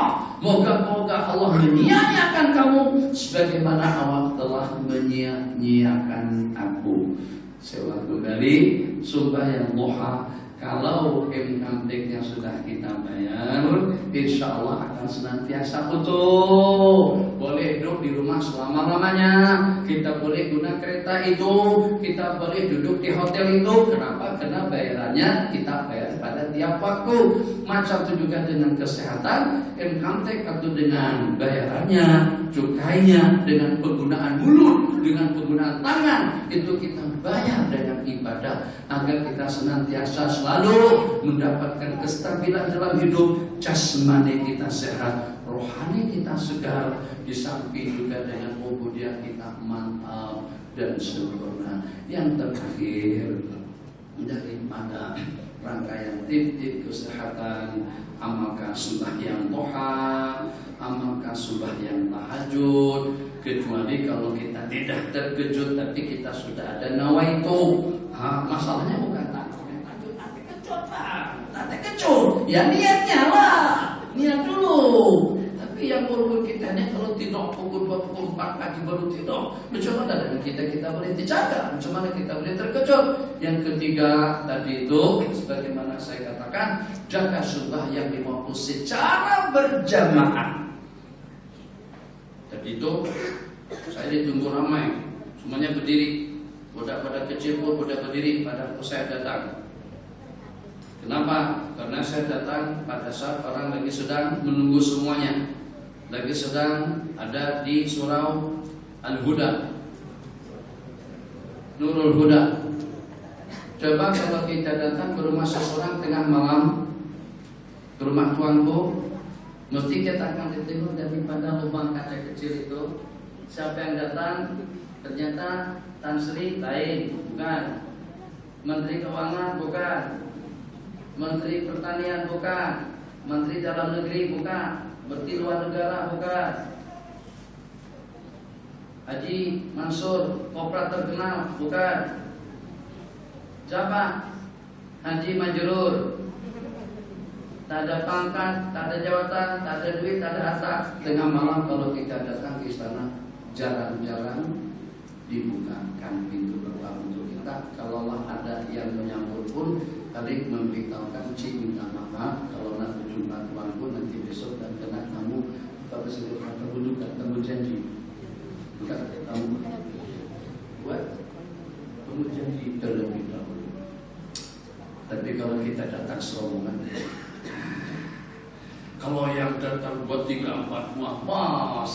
Speaker 1: moga-moga Allah menyia-nyiakan kamu sebagaimana Allah telah menyia-nyiakan aku. Saya ulang kembali, sembahyang duha kalau income-nya sudah kita bayar, insya Allah akan senantiasa utuh. Boleh duduk di rumah selama-lamanya, kita boleh guna kereta itu, kita boleh duduk di hotel itu. Kenapa? Karena bayarannya kita bayar pada tiap waktu. Macam itu juga dengan kesehatan, income tax atau dengan bayarannya, cukainya, dengan penggunaan mulut, dengan penggunaan tangan, itu kita bayar dengan ibadah agar kita senantiasa selalu mendapatkan kestabilan dalam hidup. Jasmani kita sehat, rohani kita segar, di samping juga dengan ubudiyah kita mantap dan sempurna. Yang terakhir daripada rangkaian tip-tip kesehatan, amalkan sembahyang duha, amalkan sembahyang tahajud. Kecuali kalau kita tidak terkejut tapi kita sudah ada nawaitu. Masalahnya bukan takut kecut, Pak. Tak terkejut, ya niatnya lah, niat dulu. Tapi yang urut kita ini kalau tidur pukul 2, pukul 4 pagi baru tidur, macam mana dengan kita boleh dijaga, macam mana kita boleh terkejut. Yang ketiga tadi itu, sebagaimana saya katakan, jaga sembahyang 50 secara berjamaah. Tadi itu saya ditunggu ramai, semuanya berdiri, budak-budak kecil pun budak berdiri pada waktu saya datang. Kenapa? Karena saya datang pada saat orang lagi sedang menunggu semuanya, lagi sedang ada di surau Al-Huda, Nurul Huda. Coba kalau kita datang ke rumah seseorang tengah malam, ke rumah tuanku, mesti kita akan ditengok daripada lubang kaca kecil itu. Siapa yang datang? Ternyata Tan Sri lain, bukan. Menteri Keuangan bukan. Menteri Pertanian bukan. Menteri Dalam Negeri bukan. Menteri Luar Negara bukan. Haji Mansur, kopra terkenal bukan. Siapa? Haji Majrur. Tak ada pangkat, tak ada jabatan, tak ada duit, tak ada harta. Tengah malam kalau kita datang ke istana, jarang-jarang dibukakan pintu gerbang untuk kita. Kalau ada yang menyambut pun, kali memberitahukan, cik minta maaf kalau nak berjumpa tuanku nanti besok dan kena kamu. Bapak sedih kata bukan kamu janji, bukan kamu buat, kamu janji terlebih dahulu. Tapi kalau kita datang serombongan, kalau yang datang buat 3-4 mas,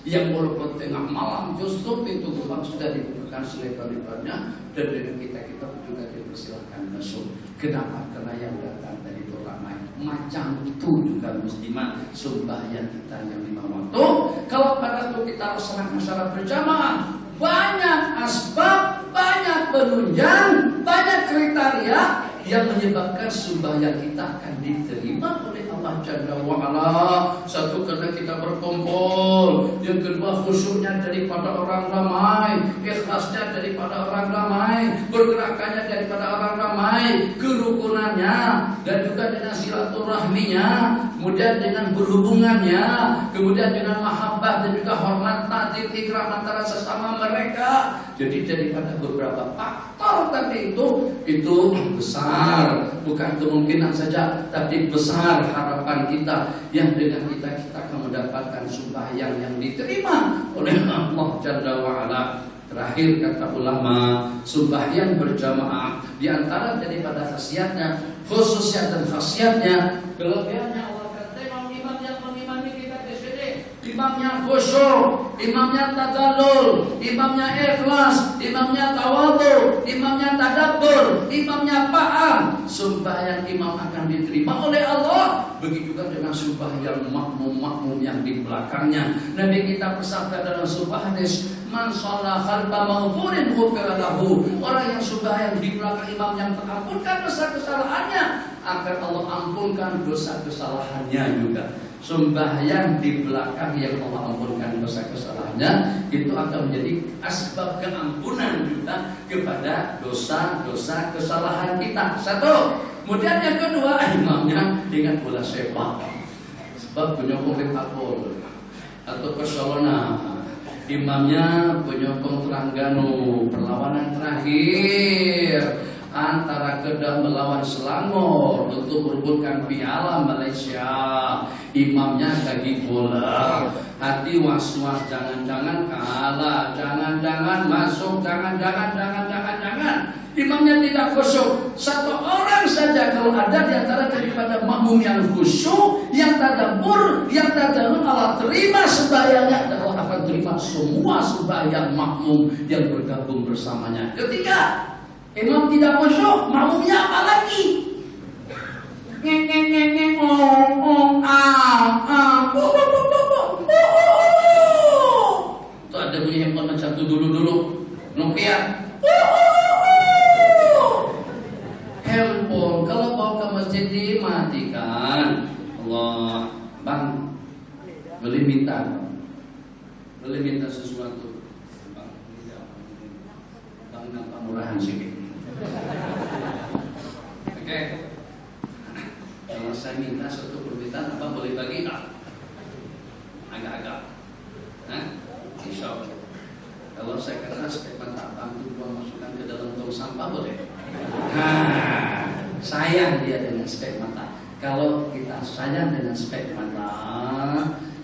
Speaker 1: yang walaupun tengah malam justru pintu gerbang sudah dibukakan selebar-lebarnya, dan dengan kita juga dipersilahkan masuk. Kenapa? Karena yang datang tadi itu ramai. Macam itu juga muslimah sembahyang kita yang 5 waktu. Kalau pada itu kita laksanakan secara berjamaah, banyak asbab, banyak penunjang, banyak kriteria yang menyebabkan sembahyang kita akan diterima oleh Allah Jalla wa'ala. Satu, karena kita berkumpul. Yang kedua, khusyuknya daripada orang ramai, ikhlasnya daripada orang ramai, pergerakannya daripada orang ramai, kerukunannya, dan juga dengan silaturahminya, kemudian dengan berhubungannya, kemudian dengan mahabbah dan juga hormat, takdir, ikram antara sesama mereka. Jadi daripada beberapa faktor tadi itu besar, bukan kemungkinan saja, tapi besar harapan kita yang dengan kita akan mendapatkan sembahyang yang diterima oleh Allah Jalla wa'ala. Terakhir kata ulama, sembahyang berjamaah di antara daripada khasiatnya, khususnya dan khasiatnya, kelebihannya Allah akan tengok imam yang mengimami kita di sini, imamnya khusyuk, imamnya tadallul, imamnya ikhlas, imamnya tawadhu, imamnya tadabbur, imamnya paham, sembahyang imam akan diterima oleh Allah. Begitu juga dengan sembahyang makmum-makmum yang di belakangnya. Nabi kita bersabda dalam sebuah hadis, man shalla khalfa maghfurin ghufira lahu. Orang yang sembahyang di belakang imam yang terampunkan dosa kesalahannya, akan Allah ampunkan dosa kesalahannya juga. Sembahyang di belakang yang Allah ampunkan dosa kesalahannya, itu akan menjadi asbab keampunan juga kepada dosa-dosa kesalahan kita. Satu. Kemudian yang kedua, imamnya ingat bola sepak, sebab penyokong Liverpool atau Barcelona. Imamnya penyokong Terengganu. Perlawanan terakhir antara Kedah melawan Selangor untuk merebutkan Piala Malaysia. Imamnya kaki bola, hati was-was, jangan-jangan kalah, jangan-jangan masuk, jangan-jangan. Imamnya tidak khusyuk. Satu orang saja kalau ada di antara daripada makmum yang khusyuk, yang tadabbur, yang tadabbur, Allah terima sembahyangnya dan Allah akan terima semua sembahyang makmum yang bergabung bersamanya. Ketiga, imam tidak khusyuk, makmumnya apa lagi? Itu ada bunyi handphone macam itu dulu Nokia. Handphone kalau bawa ke masjid dimatikan. Allah, bang, boleh minta sesuatu. Bang, nampak murahan sedikit. Oke. Kalau saya minta satu permintaan, apa boleh bagi tak? Agak-agak. Insya Allah. Kalau saya kata statement tak bantu buang masukkan ke dalam tong sampah boleh? Sayang dia dengan spek mata. Kalau kita sayang dengan spek mata,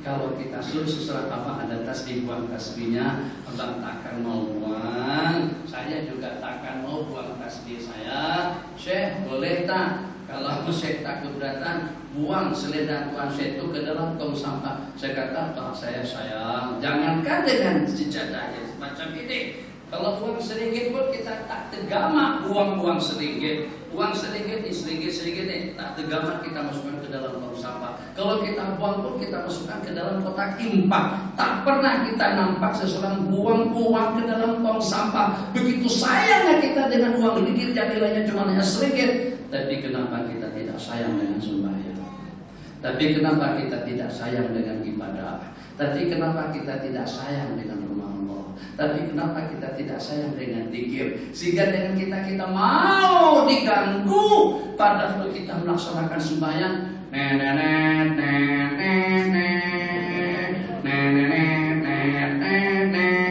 Speaker 1: kalau kita suruh sesuatu apa ada tasbih buang tasbihnya, abang takkan mau buang, saya juga takkan mau buang tasbih saya. Syekh boleh tak? Kalau Syekh tak keberatan, buang selendang tuan Syekh itu ke dalam tong sampah. Saya kata, kalau saya sayang, jangankan dengan sejadahnya semacam ini. Kalau uang sedikit pun kita tak tegama buang sedikit. Uang sedikit nih tak tegama kita masukkan ke dalam tong sampah. Kalau kita buang pun kita masukkan ke dalam kotak impak. Tak pernah kita nampak seseorang buang uang ke dalam tong sampah. Begitu sayangnya kita dengan uang ringgit yang nilainya cuma hanya sedikit. Tapi kenapa kita tidak sayang dengan sembahyang? Tapi kenapa kita tidak sayang dengan ibadah? Tapi kenapa kita tidak sayang dengan rumah Allah? Tapi kenapa kita tidak sayang dengan zikir? Sehingga dengan kita mau diganggu padahal kita melaksanakan sembahyang.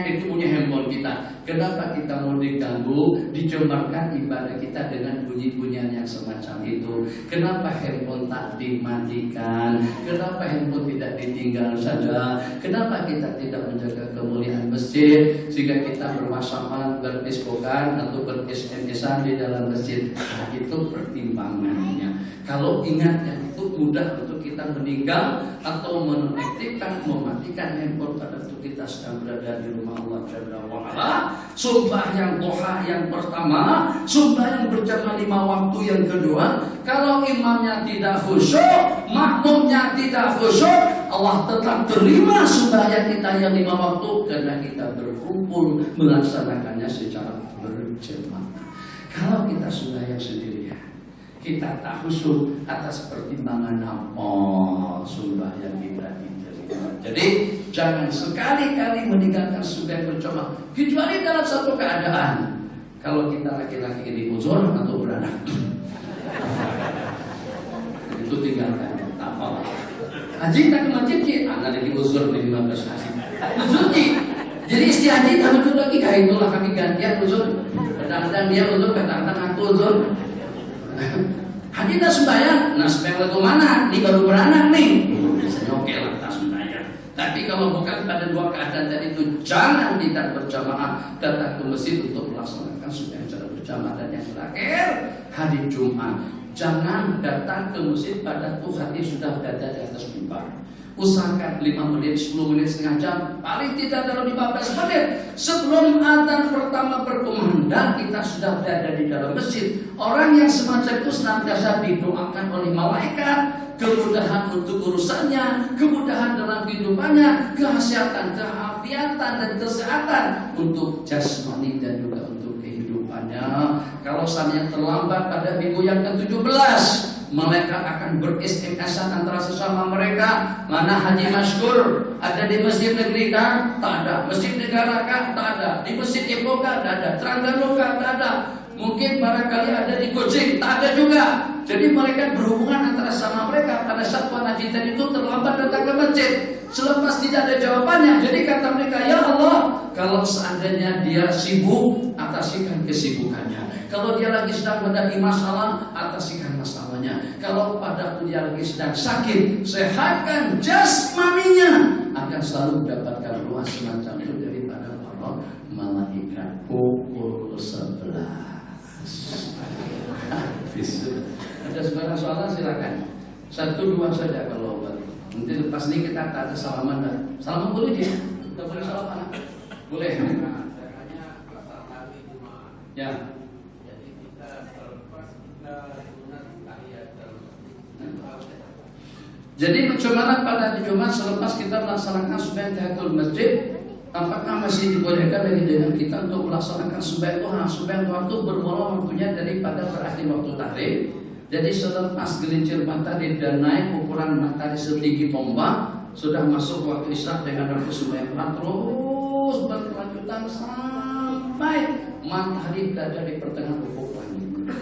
Speaker 1: Itu punya handphone kita. Kenapa kita mau diganggu, dicemarkan ibadah kita dengan bunyi-bunyian yang semacam itu? Kenapa handphone tak dimatikan? Kenapa handphone tidak ditinggal saja? Kenapa kita tidak menjaga kemuliaan masjid sehingga kita berwhatsappan, berfacebookan atau ber-SMS-an di dalam masjid? Nah, itu pertimbangannya. Kalau ingat yang itu mudah untuk kita meninggal atau menonaktifkan, mematikan handphone pada waktu kita sedang berada di rumah Allah Jalla wa Ala. Sumpah yang duha yang pertama, sumpah yang berjamaah 5 waktu yang kedua. Kalau imamnya tidak khusyuk, makmumnya tidak khusyuk, Allah tetap terima sembahyang kita yang 5 waktu karena kita berkumpul melaksanakannya secara berjamaah. Kalau kita sembahyang sendirian, kita tak khusyuk atas pertimbangan apa sembahyang kita diterima. Jadi jangan sekali-kali meninggalkan sembahyang berjamaah kecuali dalam satu keadaan. Kalau kita laki-laki ini uzur atau beranak, itu tinggalkan, tak apa. Haji tak ke masjid, anak ini uzur di 15 haji. Uzur jadi istri haji tak uzur lagi, itulah kami gantian uzur. Kadang-kadang dia uzur, kadang-kadang aku uzur. Haji tak sembahyang, nah sembahyang lagu mana? Ini baru beranak nih. Biasanya oke lah tak sembahyang. Tapi kalau bukan pada 2 keadaan tadi itu, jangan tidak berjamaah, datang ke masjid untuk melaksanakan sembahyang secara berjamaah. Dan yang terakhir, hari Jumat, jangan datang ke masjid pada tuh hati sudah berada di atas mimbar. Usahakan 5 menit, 10 menit, setengah jam, paling tidak dalam 15 menit sebelum adzan pertama berkumandang kita sudah berada di dalam masjid. Orang yang semacam itu senantiasa didoakan oleh malaikat, kemudahan untuk urusannya, kemudahan dalam kehidupannya, kesehatan, keafiatan dan kesehatan untuk jasmani dan juga untuk kehidupannya. Kalau seandainya terlambat pada minggu yang ke-17, malaikat akan ber-SMS-an antara sesama mereka. Mana haji masyhur? Ada di masjid negeri kah? Tak ada. Masjid negara kah? Tak ada. Di masjid ibu kah? Tak ada. Terengganu kah? Tak ada. Mungkin barangkali ada di Gojek, tak ada juga. Jadi mereka berhubungan antara sama mereka. Pada saat Tuan Haji tadi itu terlambat datang ke masjid, selepas tidak ada jawabannya, jadi kata mereka, ya Allah, kalau seandainya dia sibuk, atasikan kesibukannya. Kalau dia lagi sedang menghadapi masalah, atasikan masalahnya. Kalau pada dia lagi sedang sakit, sehatkan jasmaninya, akan selalu mendapatkan ruas semacam itu daripada para malaikat. Pukul 11. Ada sebarang soalan silakan. 1, 2 saja kalau nanti lepas ini kita tak ada salaman dah. Salaman boleh dia? Kita boleh salaman? Boleh. Ya. Jadi kita selepas kita sunat tahiyatul masjid. Jadi bagaimana pada Jumat selepas kita melaksanakan sembahyang tahiyatul masjid, apakah masih dibolehkan lagi dengan kita untuk melaksanakan sembahyang duha? Sembahyang duha itu bermula waktunya daripada berakhir waktu tahrim. Jadi selepas gelincir matahari dan naik ukuran matahari setinggi tombak, sudah masuk waktu isya dengan waktu sembahyang duha, terus berkelanjutan sampai matahari berada di pertengahan ufuk langit.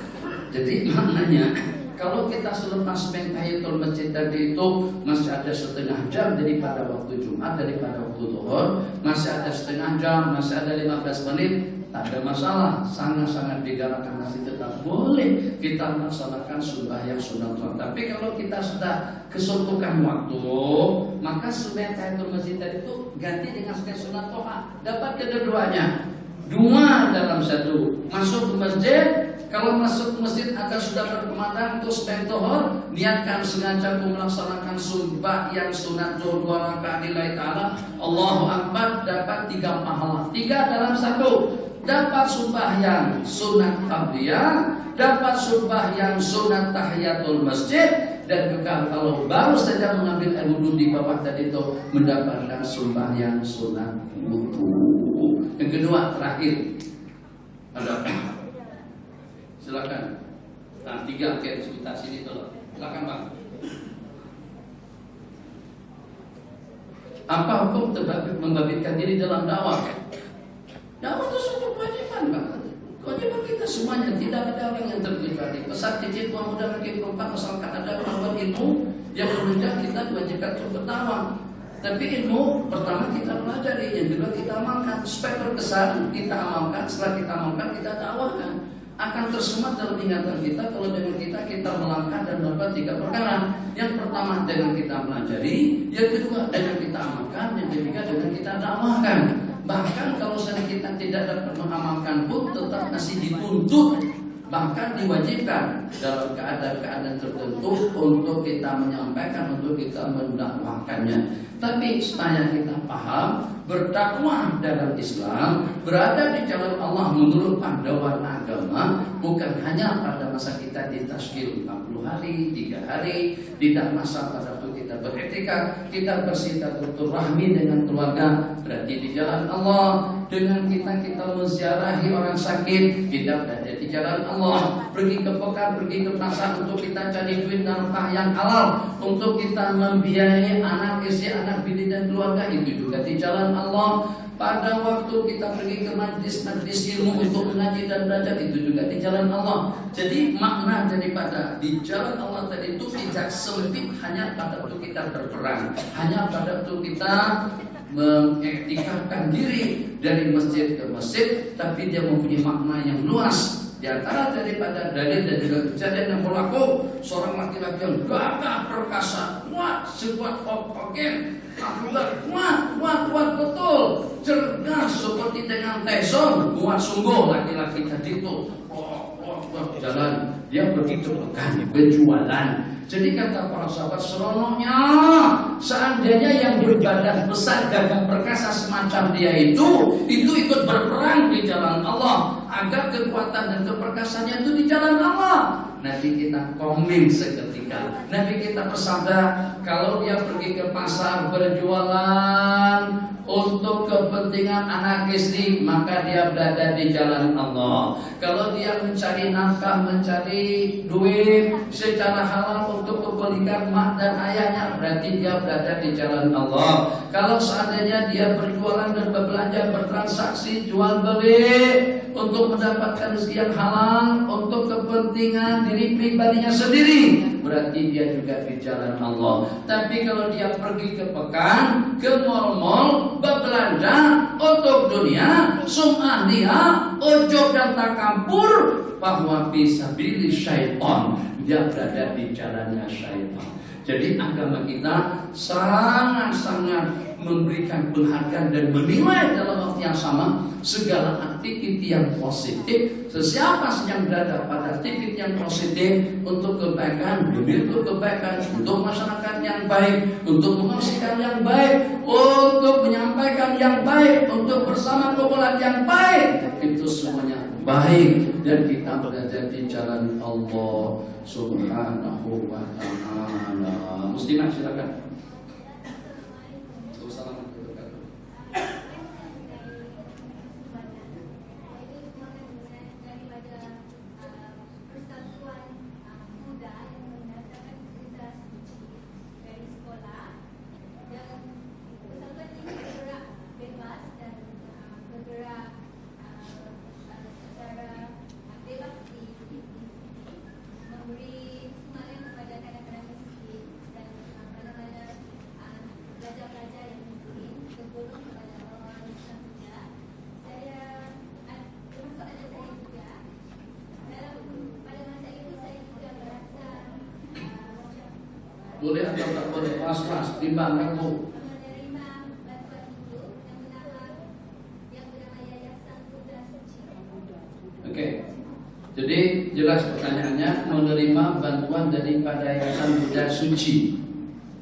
Speaker 1: Jadi maknanya, kalau kita selepas sembahyang tahiyatul masjid tadi itu masih ada setengah jam daripada waktu Jumat, daripada waktu zuhur, masih ada setengah jam, masih ada 15 menit, tak ada masalah, sangat-sangat digalakkan, masih tetap boleh kita melaksanakan sembahyang sunat duha. Tapi kalau kita sudah kesuntukan waktu, maka sembahyang tahiyatul masjid tadi itu ganti dengan sembahyang sunat duha. Dapat kedua-duanya, 2 dalam 1. Masuk ke masjid, kalau masuk ke masjid akan sudah berkumandang untuk sembahyang zuhur, niatkan sengaja untuk melaksanakan sembahyang sunat zuhur 2 rakaat lillahi ta'ala, Allahu Akbar, dapat 3 pahala. 3 dalam 1. Dapat sembahyang sunat qabliyah, dapat sembahyang sunat tahiyatul masjid, dan juga kalau baru saja mengambil air wudu di bawah tadi itu mendapatkan sembahyang sunat wudu. Yang kedua terakhir ada, silakan. Nah, 3 sebentar sini tuh. Silakan Pak. Apa hukum membabitkan diri dalam dakwah? Dakwah itu suatu kewajiban, Pak. Kewajiban kita semuanya, tidak ada orang yang terkecuali. Pesan kecil tua muda laki perempuan, asalkan ada kemampuan ilmu yang menunjang kita diwajibkan untuk berdakwah. Tapi ilmu pertama kita pelajari, yang kedua kita amalkan. Supaya berkesan, kita amalkan. Setelah kita amalkan, kita dakwahkan. Akan tersemat dalam ingatan kita kalau dengan kita melangkah dan melakukan 3 perkara. Yang pertama dengan kita pelajari, yang kedua dengan kita amalkan, yang ketiga dengan kita dakwahkan. Bahkan kalau kita tidak dapat mengamalkan pun tetap masih dituntut, bahkan diwajibkan dalam keadaan-keadaan tertentu untuk kita menyampaikan, untuk kita mendakwahkannya. Tapi supaya kita paham, berdakwah dalam Islam, berada di jalan Allah menurut panduan agama, bukan hanya pada masa kita ditaskil 40 hari, 3 hari, tidak masa pada waktu kita beriktikaf, kita bersilaturahmi dengan keluarga, berarti di jalan Allah. Dengan kita menziarahi orang sakit, kita berada di jalan Allah. Pergi ke pekan, pergi ke pasar untuk kita cari duit nafkah yang halal, untuk kita membiayai anak istri, anak bini dan keluarga, itu juga di jalan Allah. Pada waktu kita pergi ke majlis ilmu untuk mengaji dan belajar, itu juga di jalan Allah. Jadi makna daripada di jalan Allah tadi itu tidak sempit hanya pada waktu kita berperang, hanya pada waktu kita mengiktikafkan diri dari masjid ke masjid, tapi dia mempunyai makna yang luas. Di antara daripada dalil dan juga kejadian yang berlaku, seorang laki-laki yang gagah perkasa, kuat, sekuat oksigen, kuat betul, cerdas seperti dengan Tyson, kuat sungguh laki-laki tadi itu. Jalan, dia pergi ke pekan berjualan. Jadi kata para sahabat, seronoknya seandainya yang berbadan besar gagah perkasa semacam dia itu ikut berperang di jalan Allah agar kekuatan dan keperkasaannya itu di jalan Allah. Nabi kita komen seketika. Nabi kita bersabda, kalau dia pergi ke pasar berjualan untuk kepentingan anak istri, maka dia berada di jalan Allah. Kalau dia mencari nafkah, mencari duit secara halal untuk kebaikan mak dan ayahnya, berarti dia berada di jalan Allah. Kalau seandainya dia berjualan dan berbelanja, bertransaksi, jual beli untuk mendapatkan rezeki yang halal untuk kepentingan diri pribadinya sendiri, berarti dia juga di jalan Allah. Tapi kalau dia pergi ke pekan, ke mal-mal, berbelanja untuk dunia, sum'ah dia, ujub dan takabbur, bahwa fisabilillah syaitan, dia berada di jalannya syaitan. Jadi agama kita sangat-sangat memberikan penghargaan dan menilai dalam waktu yang sama segala aktiviti yang positif. Sesiapa yang berada pada aktiviti yang positif untuk kebaikan, demi untuk kebaikan, untuk masyarakat yang baik, untuk mengungsikan yang baik, untuk menyampaikan yang baik, untuk bersama kumpulan yang baik, itu semuanya baik dan kita berada di jalan Allah Subhanahu wa ta'ala. Muslimat silakan. Boleh atau tak boleh, pas-pas, timbang aku. Oke, jadi jelas pertanyaannya, menerima bantuan daripada Yayasan Buddha Suci.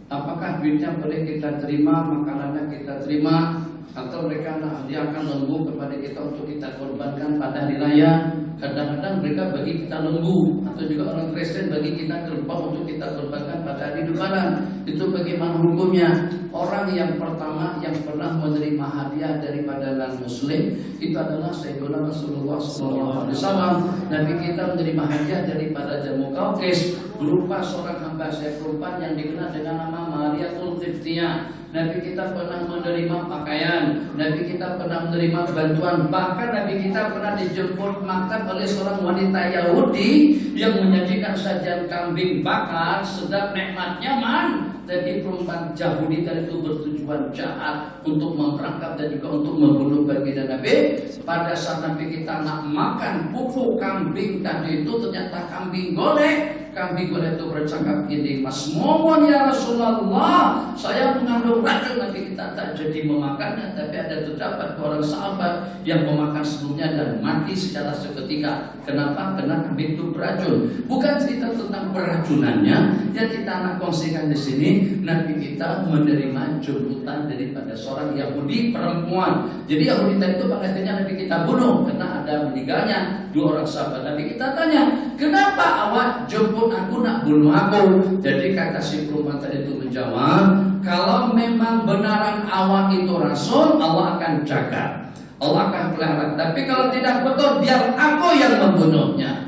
Speaker 1: Apakah duitnya boleh kita terima, makanannya kita terima, atau mereka dia akan lembu kepada kita untuk kita korbankan pada hari raya? Kadang-kadang mereka bagi kita lembu, atau juga orang Kristen bagi kita kerbau untuk kita korbankan pada hari Lebaran. Itu bagaimana hukumnya? Orang yang pertama yang pernah menerima hadiah daripada non-Muslim itu adalah Sayyidina Rasulullah SAW. Nabi kita menerima hadiah daripada Jamu Kaukis berupa seorang hamba saya perempuan yang dikenal dengan nama Mariatul Qibtiyah. Nabi kita pernah menerima pakaian, Nabi kita pernah menerima bantuan, bahkan Nabi kita pernah dijemput makan oleh seorang wanita Yahudi yang menyajikan sajian kambing bakar, sedap nikmatnya man. Jadi perempuan Yahudi tadi itu bertujuan jahat untuk memperangkap dan juga untuk membunuh baginda Nabi. Pada saat Nabi kita nak makan pupuk kambing tadi itu ternyata kambing golek. Kambing golek itu bercakap gini, Mas mohon ya Rasulullah, saya mengandung racun. Nabi kita tak jadi memakannya, tapi ada terdapat orang sahabat yang memakan sebelumnya dan mati secara seketika. Kenapa? Karena kambing itu beracun. Bukan cerita tentang peracunannya yang kita nak kongsikan di sini. Nabi kita menerima jemputan daripada seorang Yahudi perempuan. Jadi Yahudi tadi itu makanya Nabi kita bunuh karena ada meninggalnya dua orang sahabat. Nabi kita tanya, kenapa awak jemput aku nak bunuh aku? Jadi kata si perempuan tadi itu menjawab, kalau memang benaran awak itu rasul, Allah akan jaga, Allah akan pelihara. Tapi kalau tidak betul, biar aku yang membunuhnya.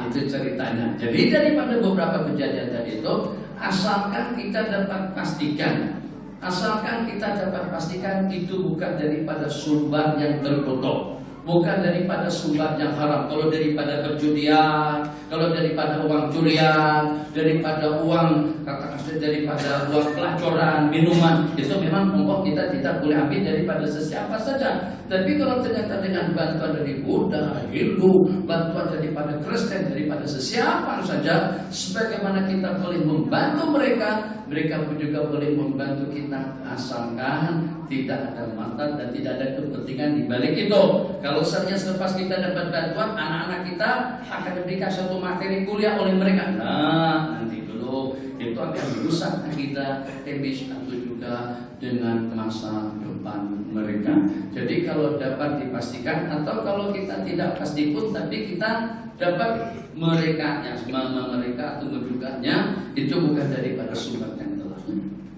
Speaker 1: Itu ceritanya. Jadi daripada beberapa kejadian tadi itu, asalkan kita dapat pastikan itu bukan daripada sumber yang tertutup, bukan daripada sumber yang haram. Kalau daripada perjudian, kalau daripada uang curian, daripada uang daripada uang pelacuran, minuman, itu memang pokok kita tidak boleh ambil daripada sesiapa saja. Tapi kalau ternyata dengan bantuan dari Buddha, Hindu, bantuan daripada Kristen, daripada sesiapa saja, sebagaimana kita boleh membantu mereka, mereka pun juga boleh membantu kita, asalkan tidak ada manfaat dan tidak ada kepentingan di balik itu. Kalau misalnya selepas kita dapat bantuan, anak-anak kita akan diberikan satu materi kuliah oleh mereka. Nah, nanti dulu itu akan merusak kita image atau juga dengan masa depan mereka. Jadi kalau dapat dipastikan, atau kalau kita tidak pasti pun, tapi kita dapat mereka atau menduganya itu bukan daripada sumber yang telah.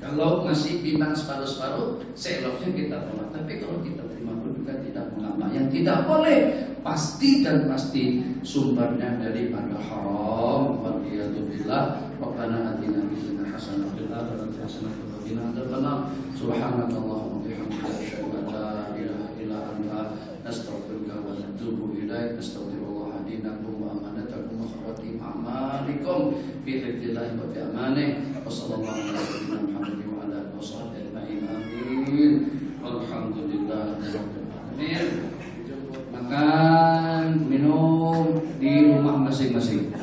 Speaker 1: Kalau masih bimbang separuh-separuh, seeloknya kita tolak. Tapi kalau kita terima pun juga tidak mengapa. Yang tidak boleh pasti dan pasti sumbernya daripada haram. Waliyadzubillah. Rabbana atina fid dunya hasanah wa fil akhirati hasanah wa qina adzabannar. Subhanakallahumma wa bihamdika asyhadu an la ilaha illa anta astaghfiruka wa atubu ilaik. Astaghfirullah dinakum wa amanatakum wa khawatim a'malikum fi hifdzillahi wa fi amanih. Wa sallallahu alaihi wa Muhammadin wa ala alihi wa sahbihi ajma'in. Amin. Walhamdulillahirabbil alamin. Makan, minum di rumah masing-masing.